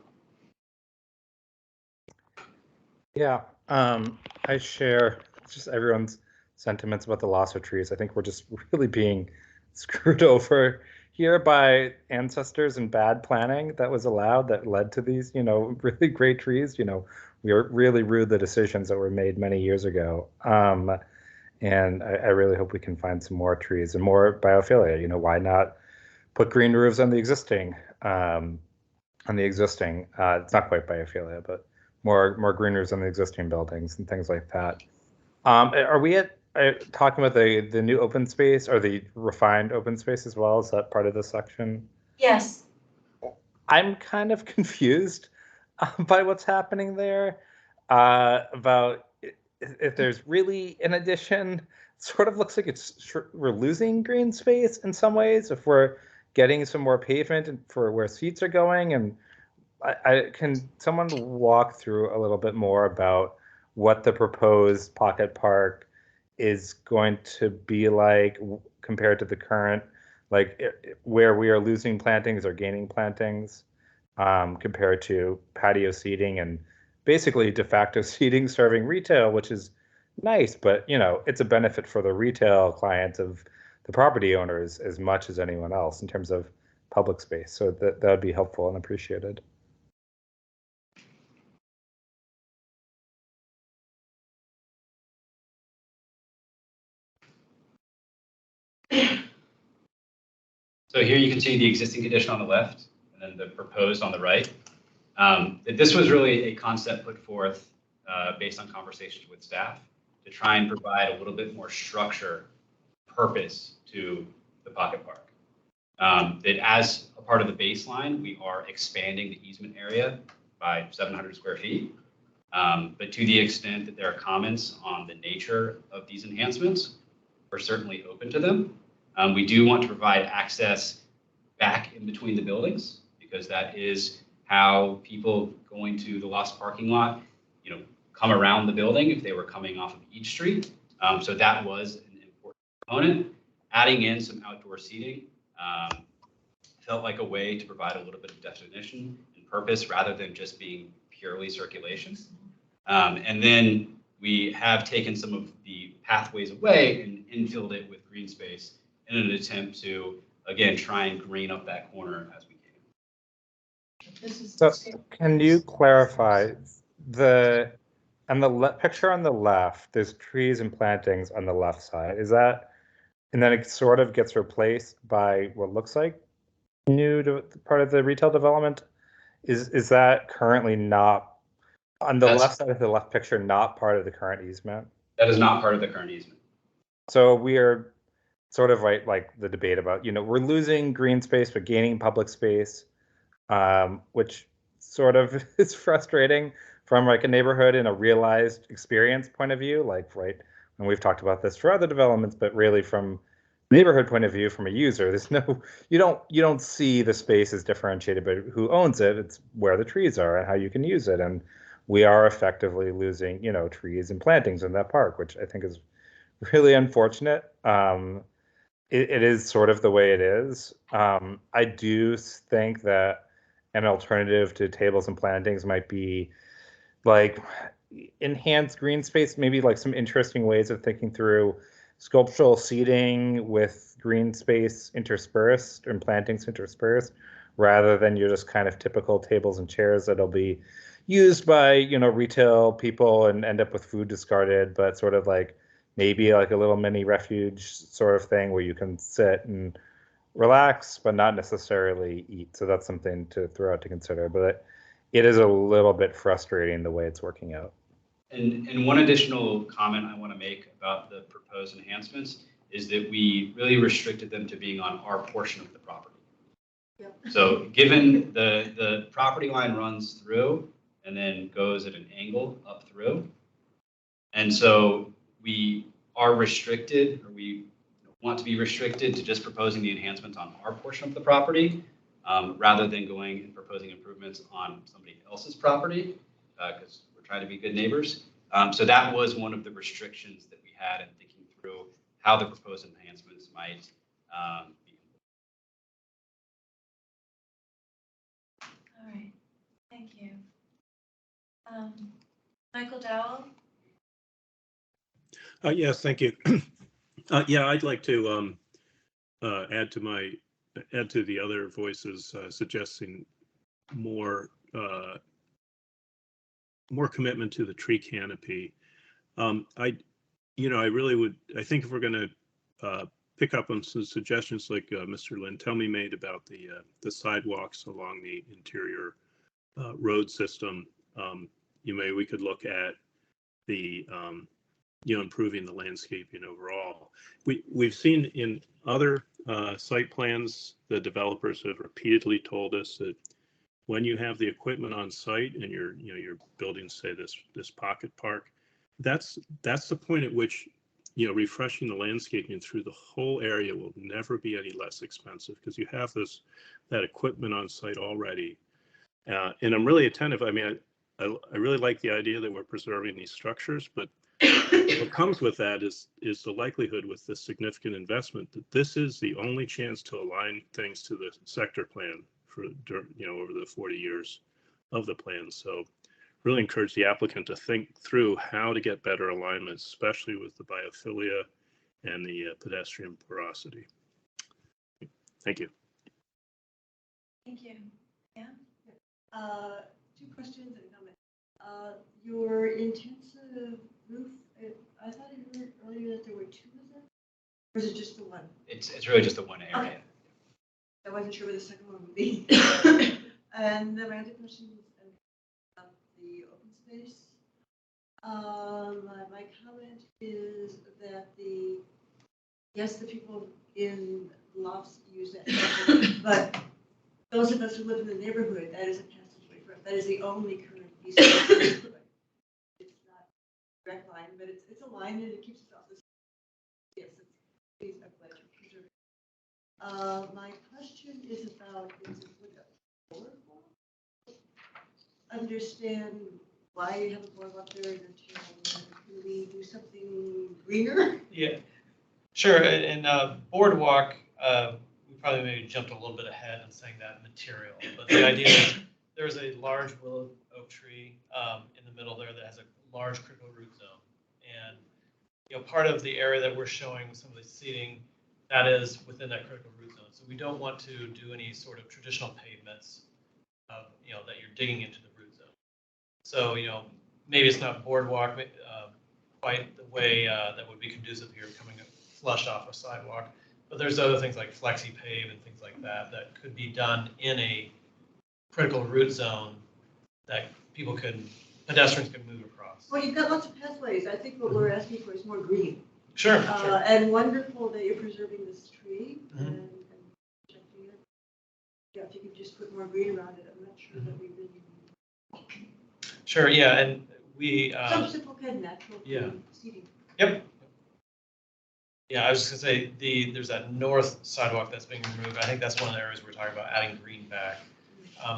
Yeah, I share just everyone's sentiments about the loss of trees. I think we're just really being screwed over here by ancestors and bad planning that was allowed that led to these, really great trees. We really rue the decisions that were made many years ago. And I really hope we can find some more trees and more biophilia. Why not put green roofs on the existing? It's not quite biophilia, but more green roofs on the existing buildings and things like that. Are we talking about the new open space or the refined open space as well? Is that part of this section? Yes. I'm kind of confused by what's happening there. About if there's really an addition. It sort of looks like we're losing green space in some ways if we're getting some more pavement for where seats are going. And can someone walk through a little bit more about what the proposed pocket park is going to be like compared to the current, where we are losing plantings or gaining plantings, compared to patio seating and basically de facto seating serving retail, which is nice, but it's a benefit for the retail clients of the property owners as much as anyone else in terms of public space. So that would be helpful and appreciated. So here you can see the existing condition on the left and then the proposed on the right. This was really a concept put forth based on conversations with staff to try and provide a little bit more structure, purpose to the pocket park. That as a part of the baseline, we are expanding the easement area by 700 square feet. But to the extent that there are comments on the nature of these enhancements, we're certainly open to them. We do want to provide access back in between the buildings because that is how people going to the lost parking lot, come around the building if they were coming off of each street. So that was an important component. Adding in some outdoor seating felt like a way to provide a little bit of definition and purpose rather than just being purely circulation. And then we have taken some of the pathways away and infilled it with green space in an attempt to, again, try and green up that corner as we can. So can you clarify the picture on the left, there's trees and plantings on the left side. Is that, and then it sort of gets replaced by what looks like part of the retail development? Is that currently not on the left side of the left picture, not part of the current easement? That is not part of the current easement. So we are sort of right, like the debate about, we're losing green space but gaining public space, which sort of is frustrating from like a neighborhood in a realized experience point of view, like, right, and we've talked about this for other developments, but really from neighborhood point of view, from a user, there's no, you don't see the space as differentiated by who owns it. It's where the trees are and how you can use it. And we are effectively losing, trees and plantings in that park, which I think is really unfortunate. It is sort of the way it is. I do think that an alternative to tables and plantings might be like enhanced green space, maybe like some interesting ways of thinking through sculptural seating with green space interspersed and plantings interspersed, rather than your just kind of typical tables and chairs that'll be used by, retail people and end up with food discarded, but sort of like maybe like a little mini refuge sort of thing where you can sit and relax, but not necessarily eat. So that's something to throw out to consider. But it is a little bit frustrating the way it's working out. And one additional comment I want to make about the proposed enhancements is that we really restricted them to being on our portion of the property. Yep. So given the property line runs through and then goes at an angle up through. And so we are restricted, or we want to be restricted to just proposing the enhancements on our portion of the property, rather than going and proposing improvements on somebody else's property, because we're trying to be good neighbors. So that was one of the restrictions that we had in thinking through how the proposed enhancements might be. All right, thank you. Michael Dowell? Yes, thank you. Yeah, I'd like to add to the other voices suggesting more commitment to the tree canopy. I really would. I think if we're going to pick up on some suggestions like Mr. Lintelmi made about the sidewalks along the interior road system, we could look at the improving the landscaping overall. We've seen in other site plans, the developers have repeatedly told us that when you have the equipment on site and you're building, say, this pocket park, that's the point at which refreshing the landscaping through the whole area will never be any less expensive, because you have that equipment on site already. And I'm really attentive. I mean, I really like the idea that we're preserving these structures, but what comes with that is the likelihood with this significant investment that this is the only chance to align things to the sector plan for over the 40 years of the plan. So really encourage the applicant to think through how to get better alignment, especially with the biophilia and the pedestrian porosity. Thank you. Thank you. Yeah. 2 questions and comment. Your intensive roof, I thought I heard earlier that there were 2 of them, or is it just the one? It's really just the one area. Okay. I wasn't sure where the second one would be. And then my other question is about the open space. My comment is that yes, the people in lofts use that, but those of us who live in the neighborhood, that is a passageway for us. That is the only current piece of neighborhood. It's not a direct line, but it's a line and it keeps us off the street. Yes, please, I'm glad you preserved it. My question is about, understand why you have a boardwalk there and can we do something greener? Yeah, sure. And boardwalk, we probably maybe jumped a little bit ahead in saying that material, but the idea is there's a large willow oak tree in the middle there that has a large critical root zone. And part of the area that we're showing with some of the seating, that is within that critical root zone. So we don't want to do any sort of traditional pavements that you're digging into the root zone. So maybe it's not boardwalk quite the way that would be conducive here, coming flush off a sidewalk. But there's other things like flexi pave and things like that that could be done in a critical root zone that pedestrians can move across. Well, you've got lots of pathways. I think what we're asking for is more green. Sure, And wonderful that you're preserving this tree Mhm. and protecting it. Yeah, if you could just put more green around it, I'm not sure that we really. Sure, yeah, and we, Some simple kind of natural yeah. seating. Yep. Yeah, I was just gonna say, there's that north sidewalk that's being removed. I think that's one of the areas we're talking about adding green back.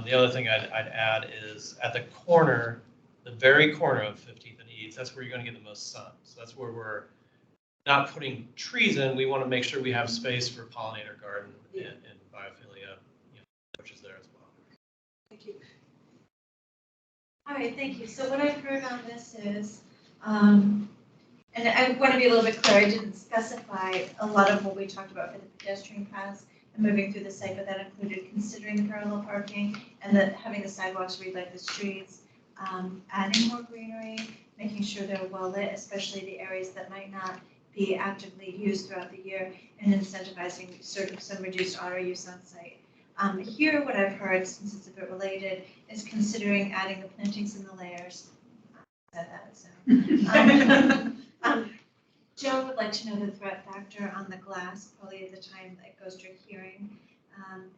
The other thing I'd add is at the corner, the very corner of 15th and Eads, that's where you're gonna get the most sun. So that's where we're not putting trees in. We wanna make sure we have space for pollinator garden and biophilia, which is there as well. Thank you. All right, thank you. So what I've heard on this is, and I want to be a little bit clear, I didn't specify a lot of what we talked about for the pedestrian paths and moving through the site, but that included considering parallel parking and that having the sidewalks read like the streets, adding more greenery, making sure they're well lit, especially the areas that might not be actively used throughout the year, and incentivizing sort of some reduced auto use on site. Here, what I've heard, since it's a bit related, is considering adding the plantings in the layers. I said that, so. Joan would like to know the threat factor on the glass, probably at the time that it goes to a hearing.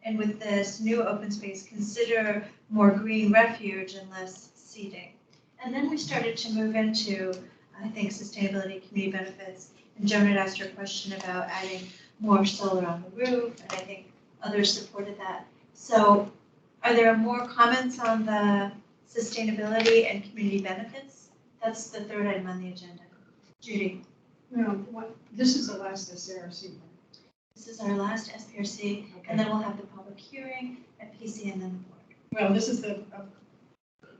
And with this new open space, consider more green refuge and less seating. And then we started to move into, I think, sustainability, community benefits. And Joan had asked her question about adding more solar on the roof, and I think others supported that. So are there more comments on the sustainability and community benefits? That's the third item on the agenda. Judy. Well, this is the last SARC. This is our last SPRC, and then we'll have the public hearing at PC and then the board. Well, this is the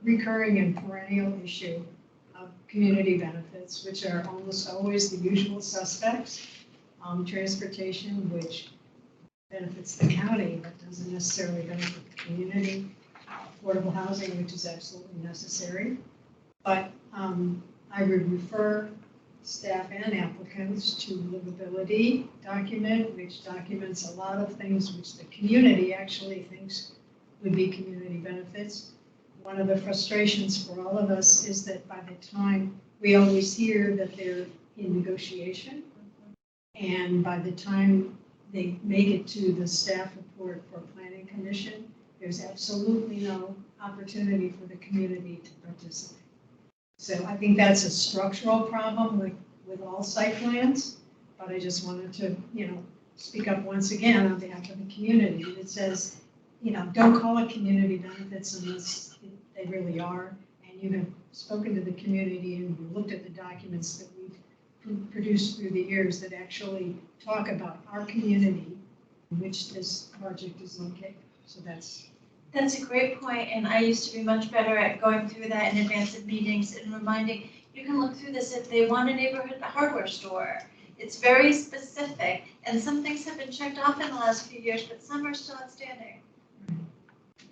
recurring and perennial issue of community benefits, which are almost always the usual suspects. Transportation, which benefits the county, but doesn't necessarily benefit the community. Affordable housing, which is absolutely necessary. But I would refer staff and applicants to livability document, which documents a lot of things which the community actually thinks would be community benefits. One of the frustrations for all of us is that by the time we always hear that they're in negotiation, and by the time they make it to the staff report for planning commission, there's absolutely no opportunity for the community to participate. So I think that's a structural problem with all site plans, but I just wanted to, speak up once again on behalf of the community. It says, don't call it community benefits unless they really are. And you have spoken to the community and you looked at the documents that we've produced through the years that actually talk about our community in which this project is located. So That's a great point, and I used to be much better at going through that in advance of meetings and reminding, you can look through this if they want a neighborhood hardware store. It's very specific, and some things have been checked off in the last few years, but some are still outstanding.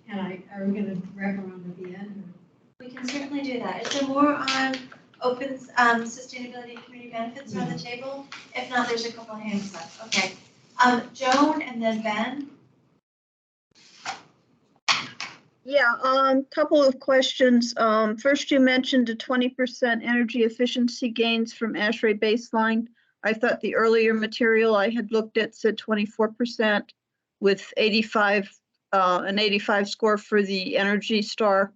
And are we going to wrap around at the end? We can certainly do that. Is there more on open sustainability and community benefits on the table? If not, there's a couple of hands up. Okay. Joan and then Ben. Yeah, couple of questions. First, you mentioned a 20% energy efficiency gains from ASHRAE baseline. I thought the earlier material I had looked at said 24% with an 85 score for the Energy Star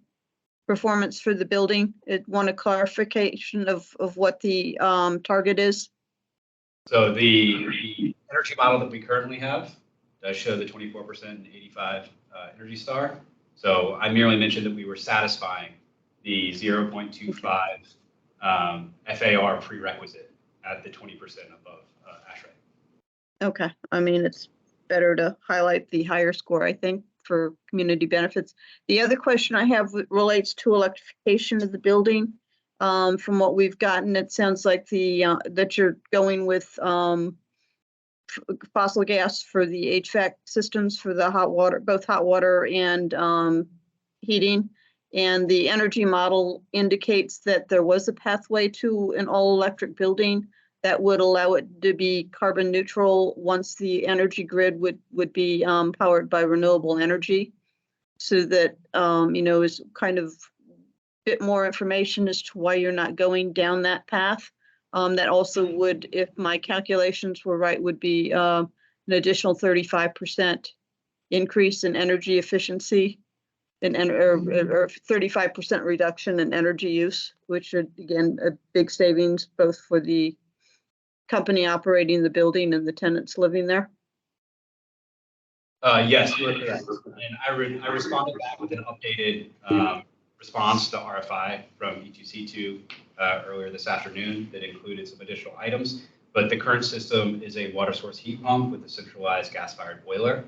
performance for the building. It want a clarification of what the target is. So the energy model that we currently have does show the 24% and 85 Energy Star. So I merely mentioned that we were satisfying the 0.25 FAR prerequisite at the 20% above ASHRAE. Okay, I mean, it's better to highlight the higher score, I think, for community benefits. The other question I have relates to electrification of the building. From what we've gotten, it sounds like that you're going with fossil gas for the HVAC systems for the hot water, both hot water and heating. And the energy model indicates that there was a pathway to an all-electric building that would allow it to be carbon neutral once the energy grid would be powered by renewable energy. So that, is kind of bit more information as to why you're not going down that path. That also would, if my calculations were right, would be an additional 35% increase in energy efficiency and or 35% reduction in energy use, which would, again, a big savings both for the company operating the building and the tenants living there. Yes, you are correct. And I responded back with an updated response to RFI from E2C2 earlier this afternoon that included some additional items. But the current system is a water source heat pump with a centralized gas-fired boiler.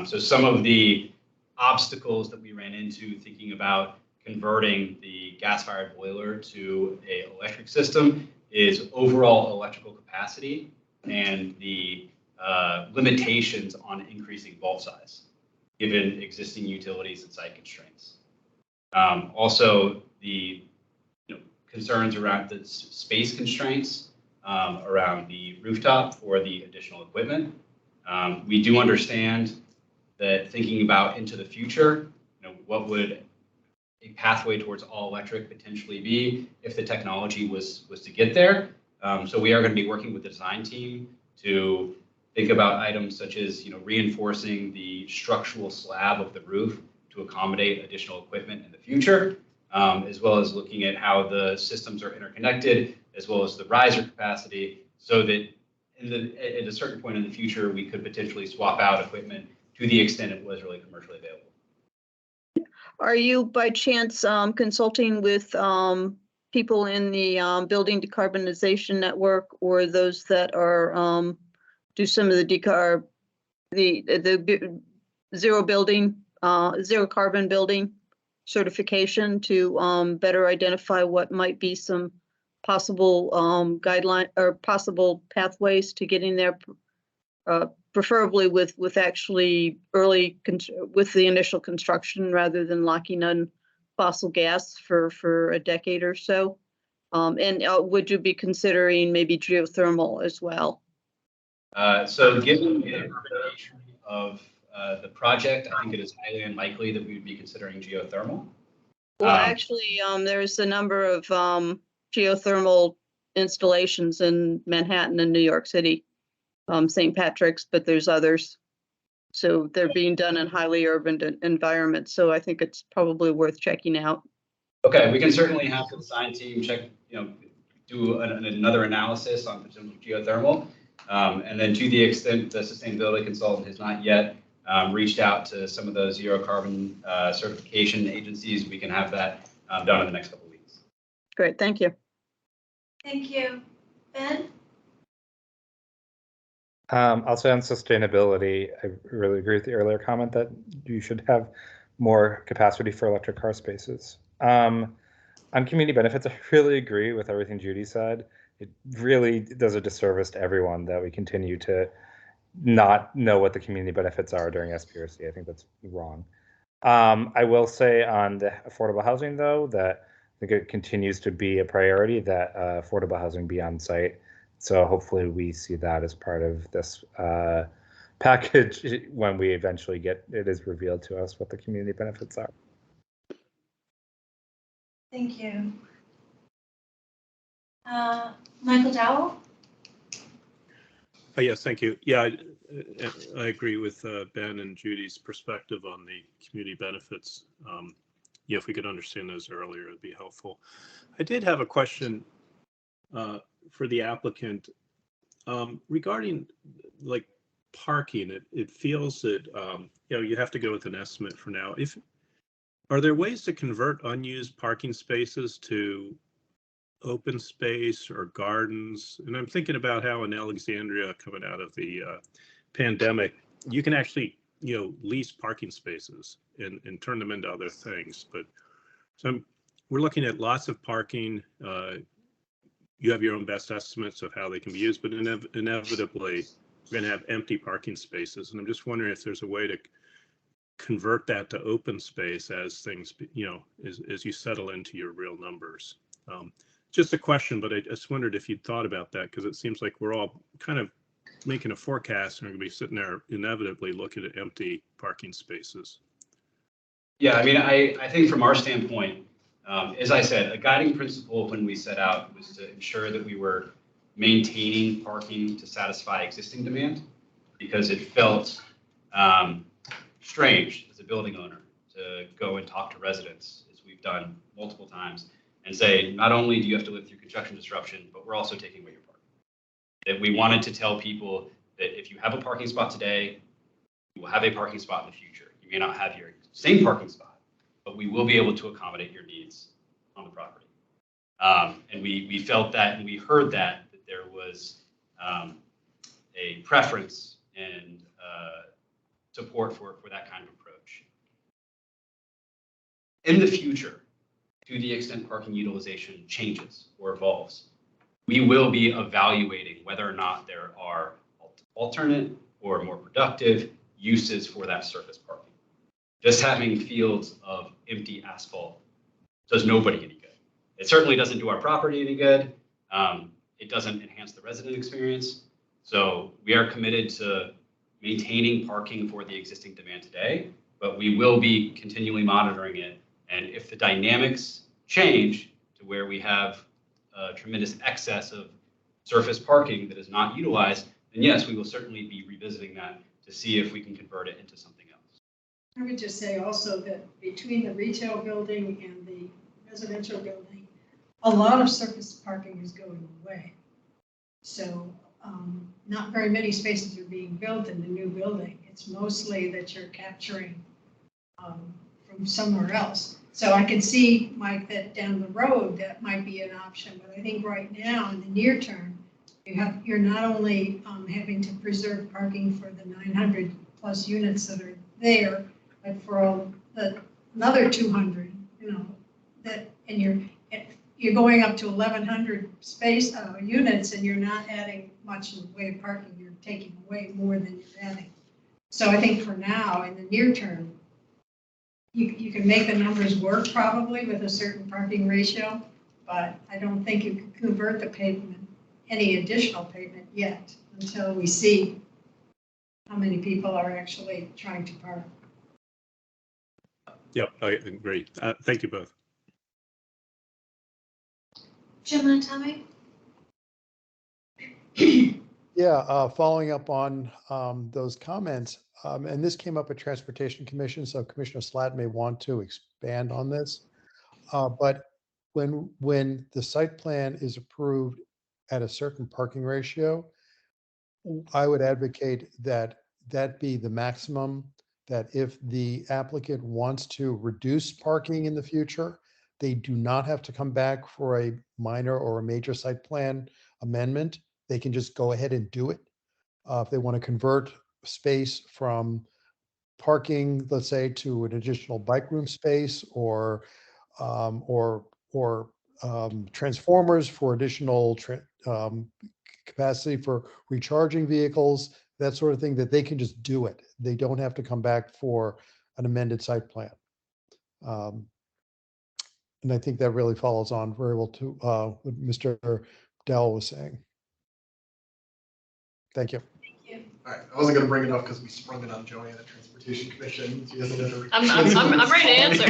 So some of the obstacles that we ran into thinking about converting the gas-fired boiler to an electric system is overall electrical capacity and the limitations on increasing bulb size, given existing utilities and site constraints. Also, the concerns around the space constraints around the rooftop for the additional equipment. We do understand that thinking about into the future, what would a pathway towards all electric potentially be if the technology was to get there. So we are going to be working with the design team to think about items such as reinforcing the structural slab of the roof to accommodate additional equipment in the future, as well as looking at how the systems are interconnected, as well as the riser capacity, so that at a certain point in the future, we could potentially swap out equipment to the extent it was really commercially available. Are you by chance consulting with people in the building decarbonization network, or those that are do some of the zero carbon building certification to better identify what might be some possible guideline or possible pathways to getting there, preferably with actually with the initial construction rather than locking on fossil gas for a decade or so? And would you be considering maybe geothermal as well? So given the nature of the project, I think it is highly unlikely that we would be considering geothermal. Well, actually, there's a number of geothermal installations in Manhattan and New York City, St. Patrick's, but there's others. So they're being done in highly urban environments. So I think it's probably worth checking out. Okay, we can certainly have the design team check, do another analysis on potential geothermal. And then to the extent the sustainability consultant has not yet reached out to some of those zero carbon certification agencies, we can have that done in the next couple of weeks. Great, thank you. Thank you. Ben? I'll say on sustainability, I really agree with the earlier comment that you should have more capacity for electric car spaces. On community benefits, I really agree with everything Judy said. It really does a disservice to everyone that we continue to not know what the community benefits are during SPRC. I think that's wrong. I will say on the affordable housing, though, that I think it continues to be a priority that affordable housing be on site. So hopefully we see that as part of this package when we eventually get it is revealed to us what the community benefits are. Thank you. Michael Dowell? Yes, thank you. Yeah, I agree with Ben and Judy's perspective on the community benefits. Yeah, if we could understand those earlier, it'd be helpful. I did have a question for the applicant regarding like parking. It feels that you have to go with an estimate for now. Are there ways to convert unused parking spaces to open space or gardens? And I'm thinking about how in Alexandria, coming out of the pandemic, you can actually lease parking spaces and turn them into other things. But so we're looking at lots of parking. You have your own best estimates of how they can be used, but inevitably we're going to have empty parking spaces. And I'm just wondering if there's a way to convert that to open space as things, as you settle into your real numbers. Just a question, but I just wondered if you'd thought about that, because it seems like we're all kind of making a forecast and we're going to be sitting there inevitably looking at empty parking spaces. Yeah, I mean, I think from our standpoint, As I said, a guiding principle when we set out was to ensure that we were maintaining parking to satisfy existing demand, because it felt strange as a building owner to go and talk to residents, as we've done multiple times, and say, not only do you have to live through construction disruption, but we're also taking away your parking. That we wanted to tell people that if you have a parking spot today, you will have a parking spot in the future. You may not have your same parking spot, but we will be able to accommodate your needs on the property. And we felt that, and we heard that there was a preference and support for that kind of approach. In the future, to the extent parking utilization changes or evolves, we will be evaluating whether or not there are alternate or more productive uses for that surface parking. Just having fields of empty asphalt does nobody any good. It certainly doesn't do our property any good. It doesn't enhance the resident experience. So we are committed to maintaining parking for the existing demand today, but we will be continually monitoring it. And if the dynamics change to where we have a tremendous excess of surface parking that is not utilized, then yes, we will certainly be revisiting that to see if we can convert it into something else. I would just say also that between the retail building and the residential building, a lot of surface parking is going away. So not very many spaces are being built in the new building. It's mostly that you're capturing from somewhere else. So I can see, Mike, that down the road, that might be an option. But I think right now, in the near term, you're not only having to preserve parking for the 900 plus units that are there, but for all another 200, that, and you're going up to 1,100 space units, and you're not adding much in the way of parking. You're taking away more than you're adding. So I think for now, in the near term, you can make the numbers work probably with a certain parking ratio, but I don't think you can convert the pavement, any additional pavement yet, until we see how many people are actually trying to park. Yep, I agree. Thank you both. Jim Montami? Yeah, following up on those comments, and this came up at Transportation Commission, so Commissioner Slatt may want to expand on this. But when the site plan is approved at a certain parking ratio, I would advocate that that be the maximum, that if the applicant wants to reduce parking in the future, they do not have to come back for a minor or a major site plan amendment. They can just go ahead and do it. If they want to convert space from parking, let's say, to an additional bike room space, or transformers for additional capacity for recharging vehicles, that sort of thing, that they can just do it. They don't have to come back for an amended site plan. And I think that really follows on very well to what Mr. Dell was saying. Thank you. All right, I wasn't gonna bring it up because we sprung it on Joanne at Transportation Commission. She hasn't had her. I'm ready to answer.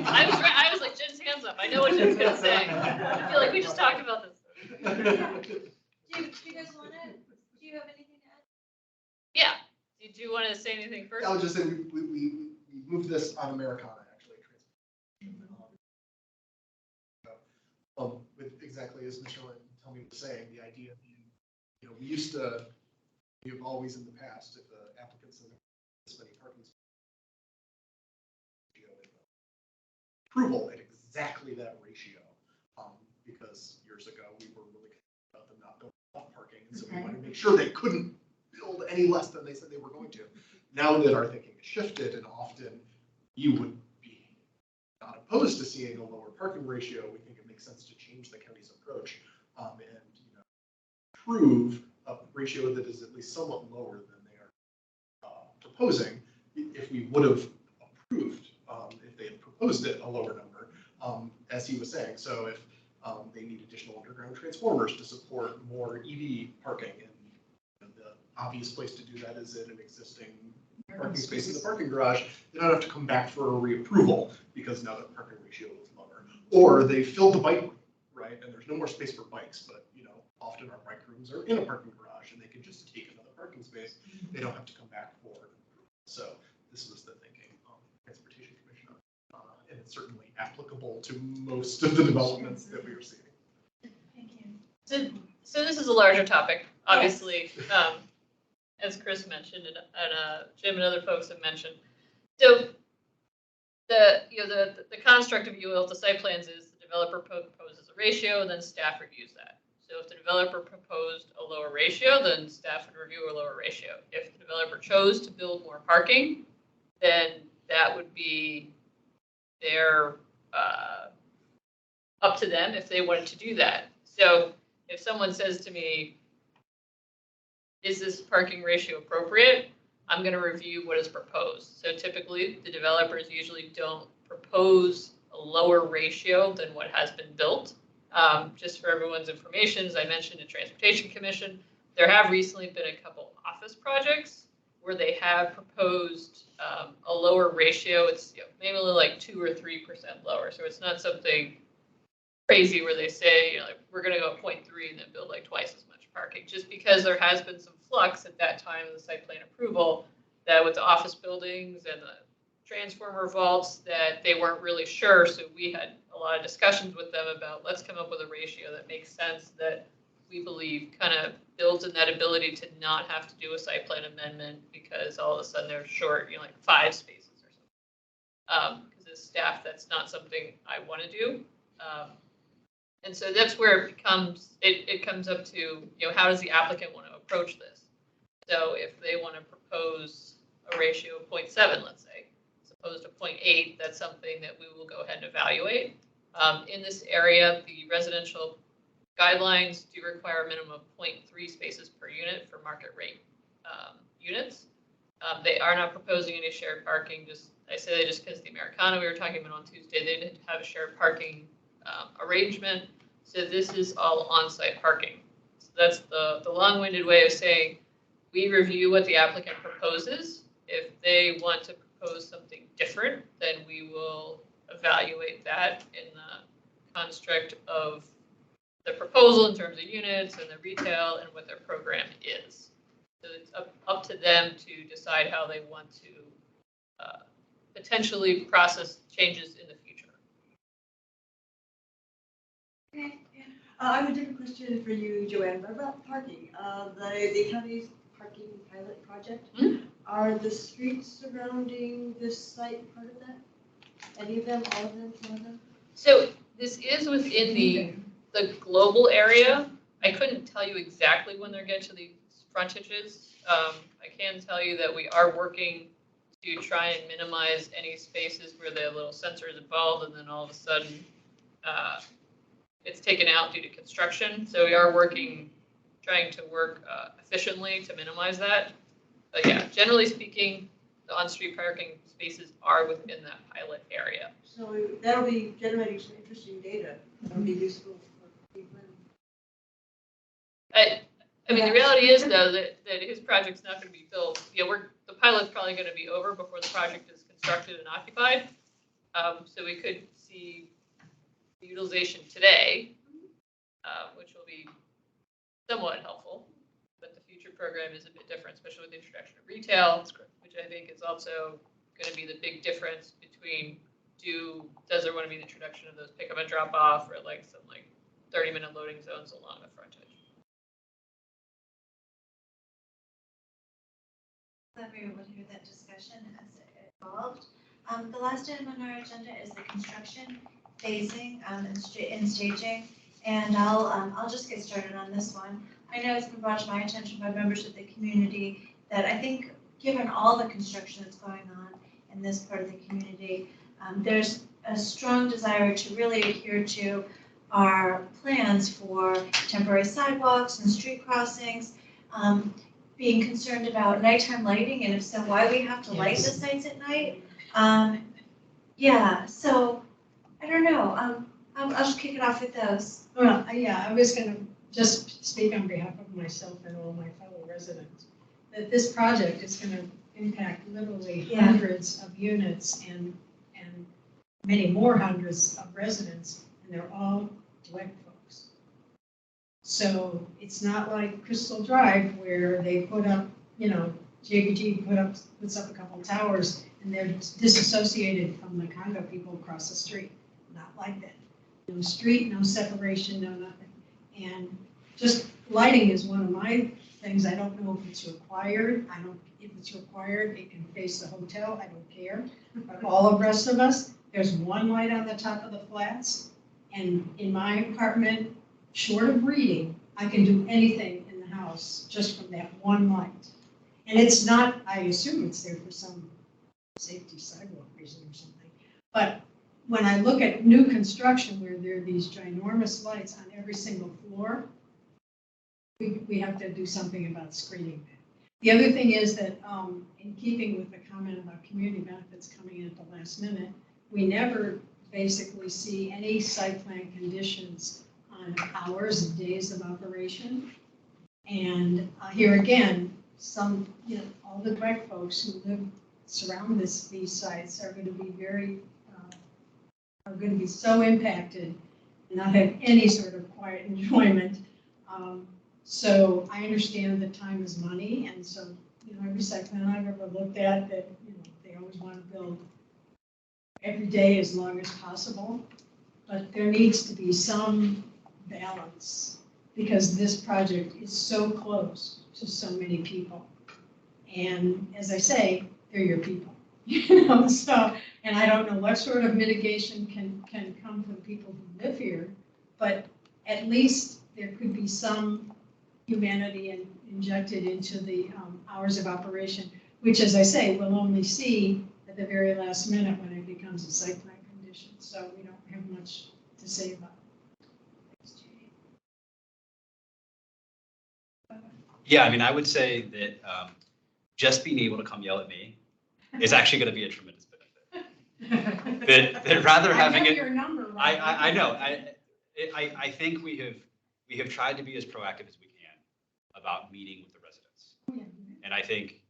I was like, Jen's hands up. I know what Jen's gonna say. I feel like we just talked about this. Do you guys want to, do you have anything to add? Yeah. Did you want to say anything first? I would just say we moved this on Americana, actually. With exactly as Mr. Lynn told me was saying, the idea being, we've always in the past, if the applicants in this many parking approval at exactly that ratio, because years ago we were really concerned about them not going off parking, and so we wanted to make sure they couldn't build any less than they said they were going to. Now that our thinking has shifted, and often you would be not opposed to seeing a lower parking ratio, we think it makes sense to change the county's approach and approve a ratio that is at least somewhat lower than they are proposing. If we would have approved, if they had proposed it a lower number, as he was saying. So if they need additional underground transformers to support more EV parking, and the obvious place to do that is in an existing parking space in the parking garage, they don't have to come back for a reapproval because now the parking ratio is lower. Or they fill the bike room, right, and there's no more space for bikes, but, you know, often our bike rooms are in a parking garage and they can just take another parking space. They don't have to come back for. So this was the thinking of the Transportation Commission. And it's certainly applicable to most of the developments that we are seeing. Thank you. So this is a larger topic, obviously, as Chris mentioned and Jim and other folks have mentioned. So the construct of UL to site plans is the developer proposes a ratio, and then staff reviews that. So if the developer proposed a lower ratio, then staff would review a lower ratio. If the developer chose to build more parking, then that would be their up to them if they wanted to do that. So if someone says to me, is this parking ratio appropriate? I'm going to review what is proposed. So typically the developers usually don't propose a lower ratio than what has been built. Just for everyone's information, as I mentioned in Transportation Commission, there have recently been a couple office projects where they have proposed a lower ratio. It's maybe only like 2 or 3% lower. So it's not something crazy where they say, like, we're going to go 0.3 and then build like twice as much parking, just because there has been some flux at that time of the site plan approval that with the office buildings and the transformer vaults that they weren't really sure. So we had a lot of discussions with them about, let's come up with a ratio that makes sense, that we believe kind of builds in that ability to not have to do a site plan amendment because all of a sudden they're short, like 5 spaces or something. Because as staff, that's not something I want to do. And so that's where it comes up to, how does the applicant want to approach this? So if they want to propose a ratio of 0.7, let's say, as opposed to 0.8, that's something that we will go ahead and evaluate. In this area, the residential guidelines do require a minimum of 0.3 spaces per unit for market rate units. They are not proposing any shared parking. I say that just because the Americana we were talking about on Tuesday, they didn't have a shared parking arrangement. So this is all on-site parking. So that's the long-winded way of saying we review what the applicant proposes. If they want to propose something different, then we will evaluate that in the construct of the proposal in terms of units and the retail and what their program is. So it's up to them to decide how they want to potentially process changes in the future. Okay, yeah. I have a different question for you, Joanne. What about parking? The county's parking pilot project, are the streets surrounding this site part of that? Any of them, all of them, some of them? So this is within the global area. I couldn't tell you exactly when they're getting to the frontages. I can tell you that we are working to try and minimize any spaces where there are little sensors involved and then all of a sudden it's taken out due to construction. So we are trying to work efficiently to minimize that. But yeah, generally speaking, the on-street parking spaces are within that pilot area. So that'll be generating some interesting data. That'll be useful for people. I mean, the reality is though that his project's not going to be built. The pilot's probably going to be over before the project is constructed and occupied. So we could see the utilization today, which will be somewhat helpful. But the future program is a bit different, especially with the introduction of retail, which I think is also going to be the big difference between does there want to be the introduction of those pick up and drop off or like some 30-minute loading zones along the frontage. Glad we were able to hear that discussion as it evolved. The last item on our agenda is the construction phasing and staging, and I'll just get started on this one. I know it's been brought to my attention by members of the community that I think, given all the construction that's going on in this part of the community, there's a strong desire to really adhere to our plans for temporary sidewalks and street crossings, being concerned about nighttime lighting, and if so, why we have to light the sites at night. Yeah, so I don't know. I'll just kick it off with those. Well, yeah, I was going to just speak on behalf of myself and all my fellow residents that this project is going to impact literally hundreds of units, and many more hundreds of residents, and they're all Dweck folks. So it's not like Crystal Drive where they put up, JBG puts up a couple of towers and they're disassociated from the condo people across the street. Not like that. No street, no separation, no nothing. And just lighting is one of my things. I don't know if it's required. If it's required, it can face the hotel. I don't care. But all of the rest of us, there's one light on the top of the flats. And in my apartment, short of reading, I can do anything in the house just from that one light. And it's not, I assume it's there for some safety sidewalk reason or something. But when I look at new construction where there are these ginormous lights on every single floor, we have to do something about screening that. The other thing is that in keeping with the comment about community benefits coming in at the last minute, we never basically see any site plan conditions on hours and days of operation. And here again, all the Dweck folks who surround these sites are going to be are going to be so impacted and not have any sort of quiet enjoyment. So I understand that time is money, and so every site plan I've ever looked at, that they always want to build every day as long as possible, but there needs to be some balance because this project is so close to so many people, and as I say, they're your people. So, and I don't know what sort of mitigation can come from people who live here, but at least there could be some humanity injected into the hours of operation, which, as I say, we'll only see at the very last minute when it becomes a site plan condition. So we don't have much to say about it. Yeah, I mean, I would say that just being able to come yell at me is actually going to be a tremendous benefit. that rather having it, your number, right? I know. I think we have tried to be as proactive as we can about meeting with the residents. And I think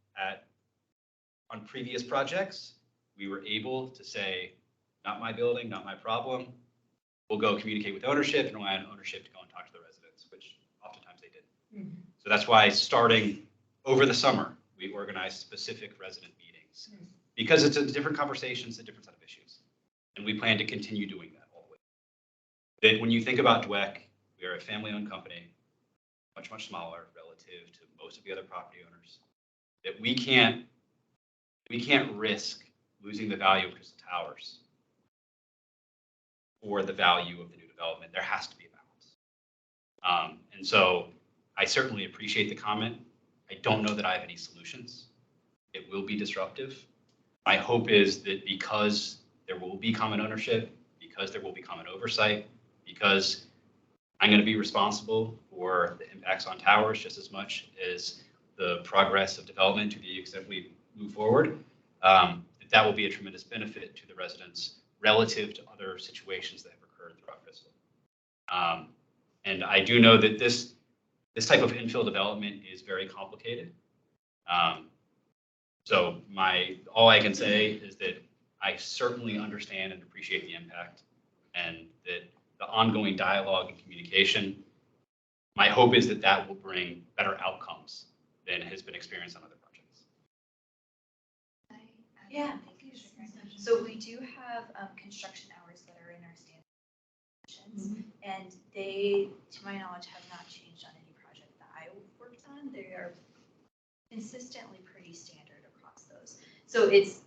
on previous projects, we were able to say, not my building, not my problem. We'll go communicate with ownership and rely on ownership to go and talk to the residents, which oftentimes they didn't. Mm-hmm. So that's why starting over the summer, we organized specific resident meetings because it's a different conversations, a different set of issues. And we plan to continue doing that all the way. That when you think about Dweck, we are a family-owned company, much, much smaller relative to most of the other property owners, that we can't risk losing the value of Crystal Towers for the value of the new development. There has to be a balance. And so I certainly appreciate the comment. I don't know that I have any solutions. It will be disruptive. My hope is that because there will be common ownership, because there will be common oversight, because I'm going to be responsible for the impacts on towers just as much as the progress of development to the extent we move forward, that will be a tremendous benefit to the residents relative to other situations that have occurred throughout Crystal. And I do know that this type of infill development is very complicated. So all I can say is that I certainly understand and appreciate the impact, and that the ongoing dialogue and communication, my hope is that that will bring better outcomes than has been experienced on other projects. Yeah. So we do have construction hours that are in our standard conditions, and they, to my knowledge, have not changed on any project that I worked on. They are consistently pretty standard across those. So it's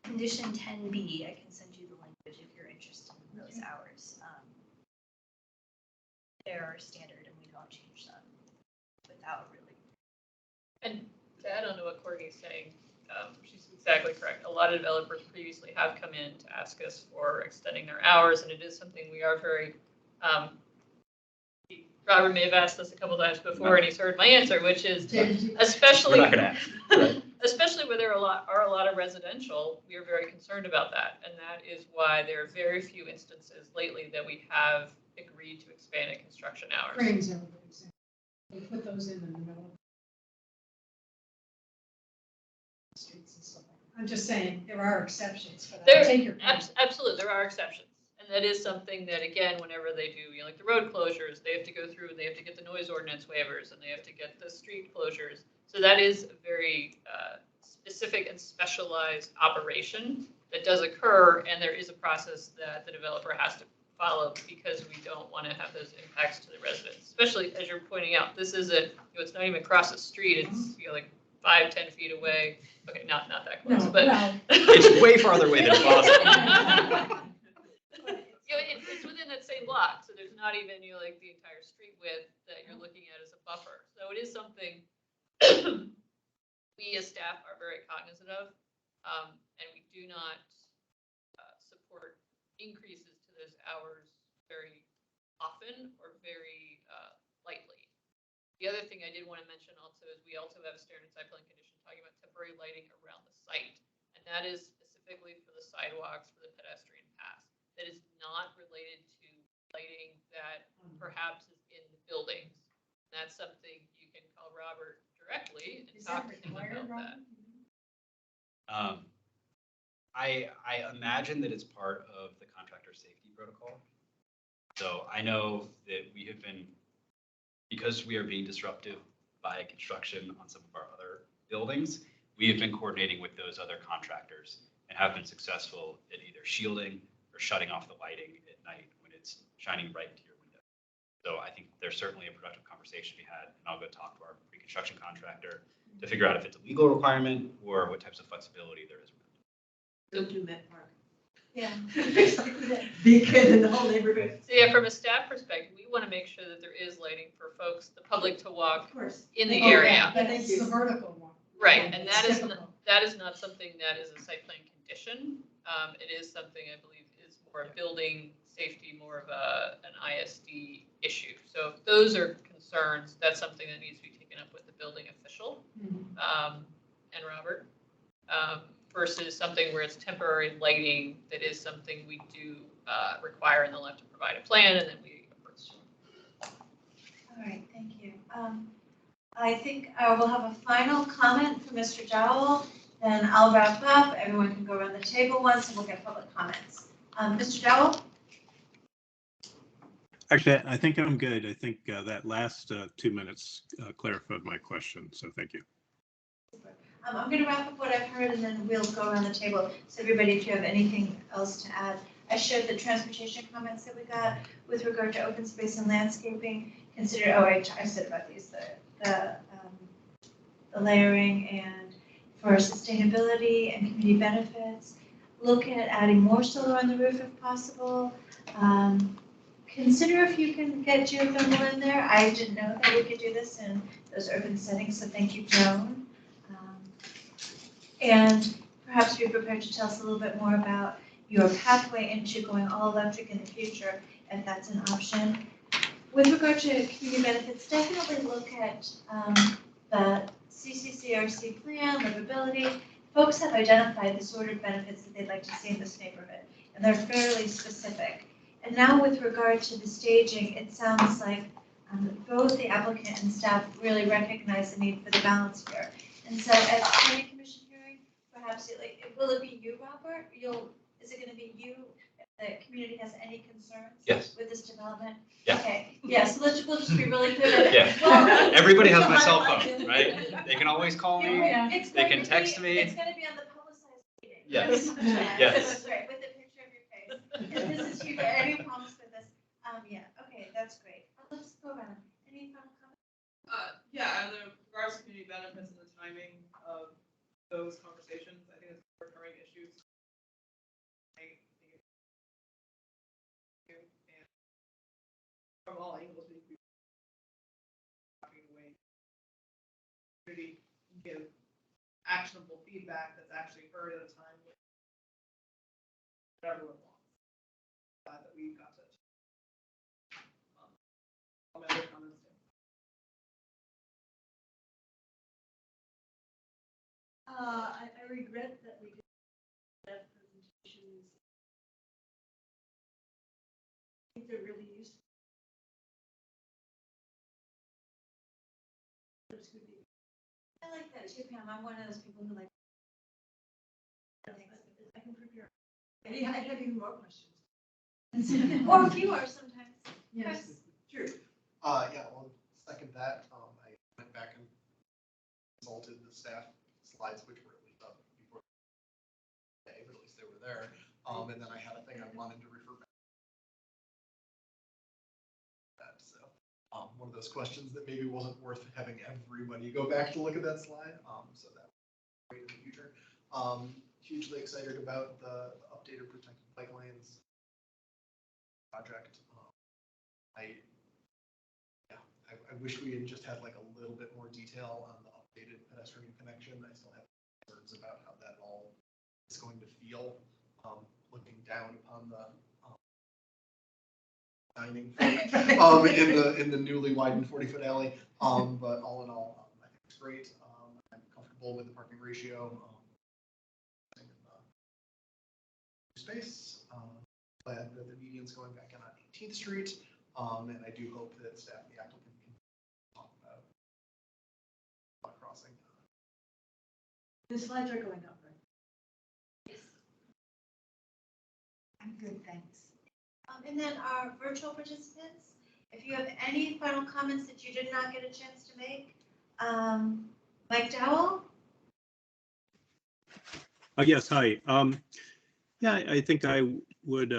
condition 10B. I can send you the language if you're interested in those hours. They're standard, and we don't change them without really. And to add on to what Courtney's saying, she's exactly correct. A lot of developers previously have come in to ask us for extending their hours, and it is something we are very, Robert may have asked this a couple times before, and he's heard my answer, which is especially, We're not gonna ask. Right. especially where there are a lot of residential, we are very concerned about that. And that is why there are very few instances lately that we have agreed to expand construction hours. Cranes, everybody's saying. They put those in the middle of the streets and stuff like I'm just saying, there are exceptions, but I There, take your point. absolutely, there are exceptions. And that is something that, again, whenever they do, like the road closures, they have to go through and they have to get the noise ordinance waivers and they have to get the street closures. So that is a very specific and specialized operation that does occur, and there is a process that the developer has to follow because we don't want to have those impacts to the residents. Especially as you're pointing out, this isn't, it's not even across the street, it's like 5-10 feet away. Okay, not that close, No, but well. It's way farther away than possible. It's within that same block, so there's not even like the entire street width that you're looking at as a buffer. So it is something we as staff are very cognizant of, and we do not support increases to those hours very often or very lightly. The other thing I did want to mention also is we also have a standard site plan condition talking about temporary lighting around the site, and that is specifically for the sidewalks, for the pedestrian paths. That is not related to lighting that perhaps is in the buildings. That's something you can call Robert directly and talk to him about that. I imagine that it's part of the contractor safety protocol. So I know that we have been, because we are being disruptive by construction on some of our other buildings, we have been coordinating with those other contractors and have been successful at either shielding or shutting off the lighting at night when it's shining right into your window. So I think there's certainly a productive conversation to be had, and I'll go talk to our pre-construction contractor to figure out if it's a legal requirement or what types of flexibility there is. Don't do Met Park. Yeah. Beacon in the whole neighborhood. So yeah, from a staff perspective, we want to make sure that there is lighting for folks, the public to walk in the area. That's the vertical one. Right, and that is Typical. not something that is a site plan condition. It is something I believe is more a building safety, more of an ISD issue. So if those are concerns, that's something that needs to be taken up with the building official and Robert. Versus something where it's temporary lighting, that is something we do require, and they'll have to provide a plan, and then we approach. All right, thank you. I think we'll have a final comment from Mr. Dowell, then I'll wrap up. Everyone can go around the table once, and we'll get public comments. Mr. Dowell? Actually, I think I'm good. I think that last 2 minutes clarified my question, so thank you. I'm going to wrap up what I've heard, and then we'll go around the table. So everybody, if you have anything else to add. I shared the transportation comments that we got with regard to open space and landscaping. Consider, I said about these, the layering, and for sustainability and community benefits. Look at adding more solar on the roof if possible. Consider if you can get geothermal in there. I didn't know that we could do this in those urban settings, so thank you, Joan. And perhaps be prepared to tell us a little bit more about your pathway into going all electric in the future, if that's an option. With regard to community benefits, definitely look at the CCCRC plan, livability. Folks have identified the sort of benefits that they'd like to see in this neighborhood, and they're fairly specific. And now with regard to the staging, it sounds like both the applicant and staff really recognize the need for the balance here. And so at the planning commission hearing, perhaps will it be you, Robert? Is it going to be you if the community has any concerns with this development? Yeah. Okay, yeah, so we'll just be really clear. Yeah. Well, Everybody has my cell phone, right? They can always call me. They can text me. It's going to be on the publicized meeting. Yes. Yes. That's right, with a picture of your face. And this is huge. Any problems with this? Yeah, okay, that's great. Let's go around. Any final comments? Yeah, and the regards to community benefits and the timing of those conversations, I think it's recurring issues. And from all angles, we need to be talking away. Community give actionable feedback that's actually heard at a time with whatever it wants. That we got to. All my other comments. I regret that we didn't have presentations. I think they're really useful. I like that too, Pam. I'm one of those people who like can prepare. I have even more questions. Or fewer sometimes. Yes. Sure. Yeah, well, second that, I went back and consulted the staff slides, which were at least up before today, but at least they were there. And then I had a thing I wanted to refer back to that. So, one of those questions that maybe wasn't worth having everybody go back to look at that slide. So that was great in the future. Hugely excited about the updated protected bike lanes project. I wish we had just had like a little bit more detail on the updated pedestrian connection. I still have concerns about how that all is going to feel, looking down upon the dining in the newly widened 40-foot alley. But all in all, I think it's great. I'm comfortable with the parking ratio. In the space. Glad that the median's going back in on 18th Street. And I do hope that staff, the applicant, can talk about crossing. The slides are going up, right? Yes. I'm good, thanks. And then our virtual participants, if you have any final comments that you did not get a chance to make, Mike Dowell? Yes, hi. Yeah, I think I would.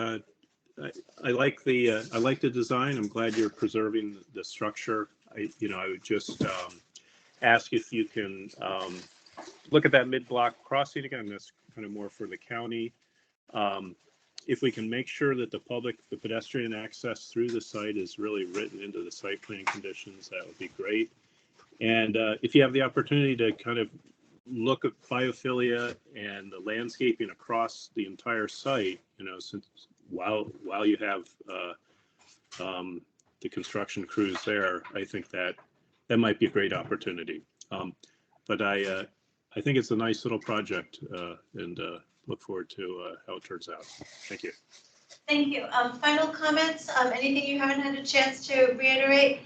I like the design. I'm glad you're preserving the structure. I would just ask if you can look at that mid-block crossing again. That's kind of more for the county. If we can make sure that the pedestrian access through the site is really written into the site plan conditions, that would be great. And if you have the opportunity to kind of look at biophilia and the landscaping across the entire site, since while you have the construction crews there, I think that might be a great opportunity. But I think it's a nice little project, and look forward to how it turns out. Thank you. Thank you. Final comments, anything you haven't had a chance to reiterate?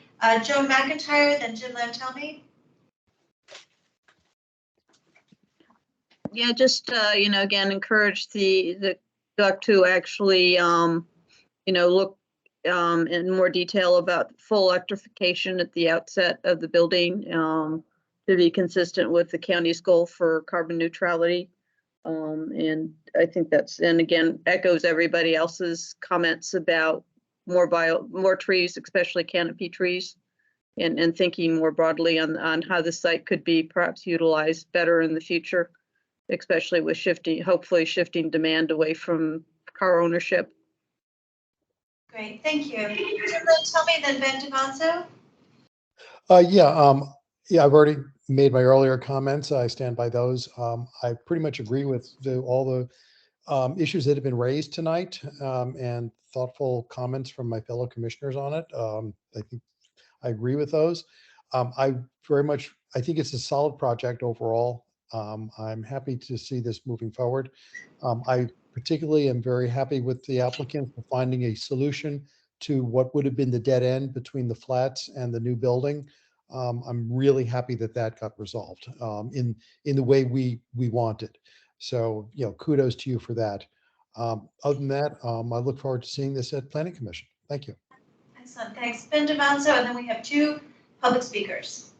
Joan McIntyre, then Jim Lantelmi. Yeah, just, again, encourage the duck to actually, look in more detail about full electrification at the outset of the building to be consistent with the county's goal for carbon neutrality. And I think and again, echoes everybody else's comments about more trees, especially canopy trees, and thinking more broadly on how the site could be perhaps utilized better in the future, especially with hopefully shifting demand away from car ownership. Great, thank you. Jim Lantelmi, then Ben Devanzo. Yeah, I've already made my earlier comments. I stand by those. I pretty much agree with all the issues that have been raised tonight, and thoughtful comments from my fellow commissioners on it. I think I agree with those. I think it's a solid project overall. I'm happy to see this moving forward. I particularly am very happy with the applicant for finding a solution to what would have been the dead end between the flats and the new building. I'm really happy that got resolved in the way we wanted. So, kudos to you for that. Other than that, I look forward to seeing this at Planning Commission. Thank you. Excellent, thanks. Ben Devanzo, and then we have two public speakers.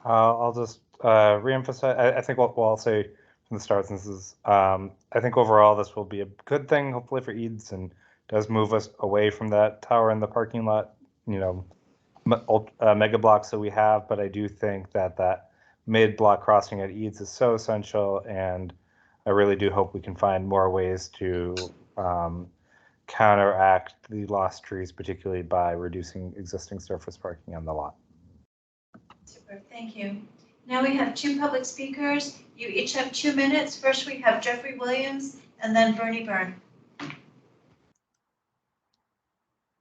I'll just reemphasize. I think what I'll say from the start, since this is, I think overall this will be a good thing, hopefully for Eads, and does move us away from that tower in the parking lot, mega blocks that we have. But I do think that mid-block crossing at Eads is so essential, and I really do hope we can find more ways to counteract the lost trees, particularly by reducing existing surface parking on the lot. Super, thank you. Now we have two public speakers. You each have 2 minutes. First we have Jeffrey Williams and then Bernie Byrne.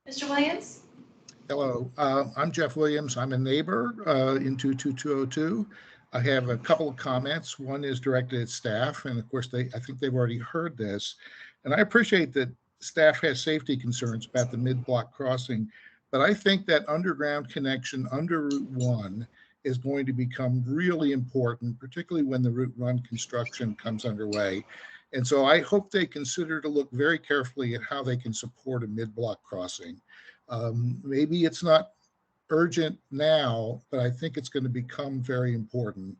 Mr. Williams? Hello, I'm Jeff Williams. I'm a neighbor in 22202. I have a couple of comments. One is directed at staff, and of course, I think they've already heard this. And I appreciate that staff has safety concerns about the mid-block crossing, but I think that underground connection under Route 1 is going to become really important, particularly when the Route 1 construction comes underway. And so I hope they consider to look very carefully at how they can support a mid-block crossing. Maybe it's not urgent now, but I think it's going to become very important.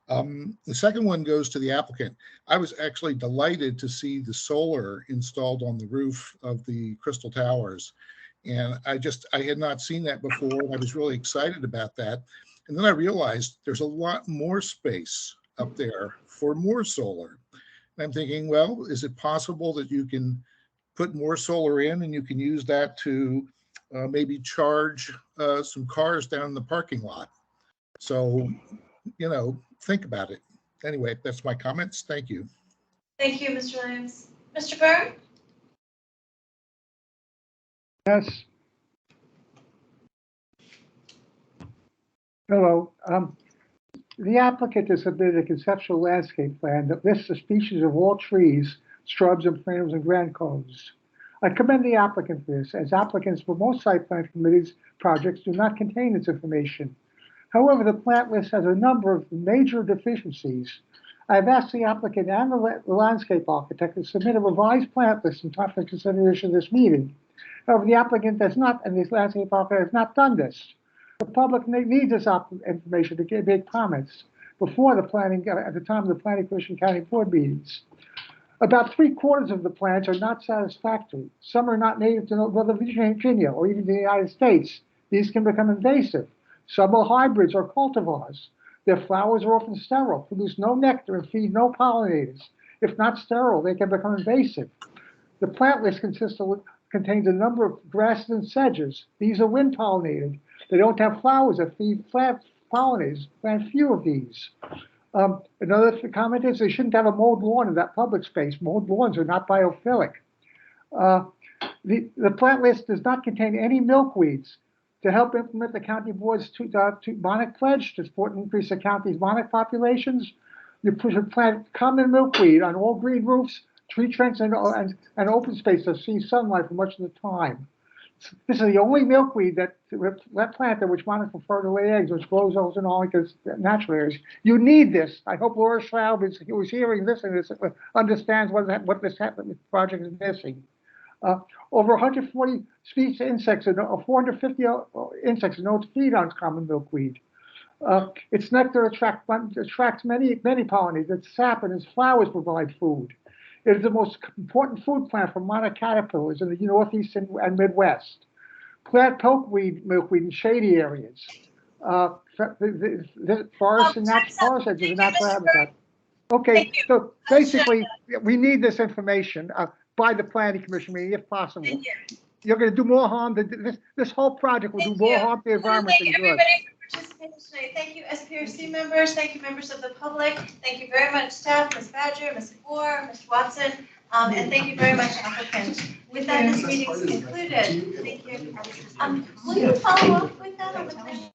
The second one goes to the applicant. I was actually delighted to see the solar installed on the roof of the Crystal Towers. And I had not seen that before, and I was really excited about that. And then I realized there's a lot more space up there for more solar. And I'm thinking, well, is it possible that you can put more solar in and you can use that to maybe charge some cars down in the parking lot? So, you know, think about it. Anyway, that's my comments. Thank you. Thank you, Mr. Williams. Mr. Byrne? Yes. Hello. The applicant has submitted a conceptual landscape plan that lists the species of all trees, shrubs, and perennials and grand coves. I commend the applicant for this, as applicants for most site plan committees projects do not contain this information. However, the plant list has a number of major deficiencies. I have asked the applicant and the landscape architect to submit a revised plant list in time for consideration of this meeting. However, the applicant has not, and this landscape architect has not done this. The public needs this information to make comments before the planning, at the time of the Planning Commission County Board meetings. About 3/4 of the plants are not satisfactory. Some are not native to Northern Virginia or even the United States. These can become invasive. Some are hybrids or cultivars. Their flowers are often sterile, produce no nectar, and feed no pollinators. If not sterile, they can become invasive. The plant list contains a number of grasses and sedges. These are wind pollinated. They don't have flowers that feed pollinators. Plant few of these. Another comment is they shouldn't have a mowed lawn in that public space. Mowed lawns are not biophilic. The plant list does not contain any milkweeds. To help implement the county board's monarch pledge to support and increase the county's monarch populations, you should plant common milkweed on all green roofs, tree trunks, and open space that see sunlight for much of the time. This is the only milkweed that plant which monarchs prefer to lay eggs, which grows also in all natural areas. You need this. I hope Laura Schraub who's hearing this and understands what this project is missing. Over 140 species of insects and 450 insects are known to feed on common milkweed. Its nectar attracts many pollinators. Its sap and its flowers provide food. It is the most important food plant for monarch caterpillars in the Northeast and Midwest. Plant milkweed in shady areas. The forests and forest edges are natural habitat. Okay, so basically, we need this information by the Planning Commission meeting, if possible. You're going to do more harm. This whole project will do more harm to the environment than good. Everybody for participating tonight. Thank you, SPRC members. Thank you, members of the public. Thank you very much, staff, Ms. Badger, Ms. Moore, Ms. Watson, and thank you very much, applicant. With that, this meeting is concluded. Thank you. Will you follow up with that on the plan?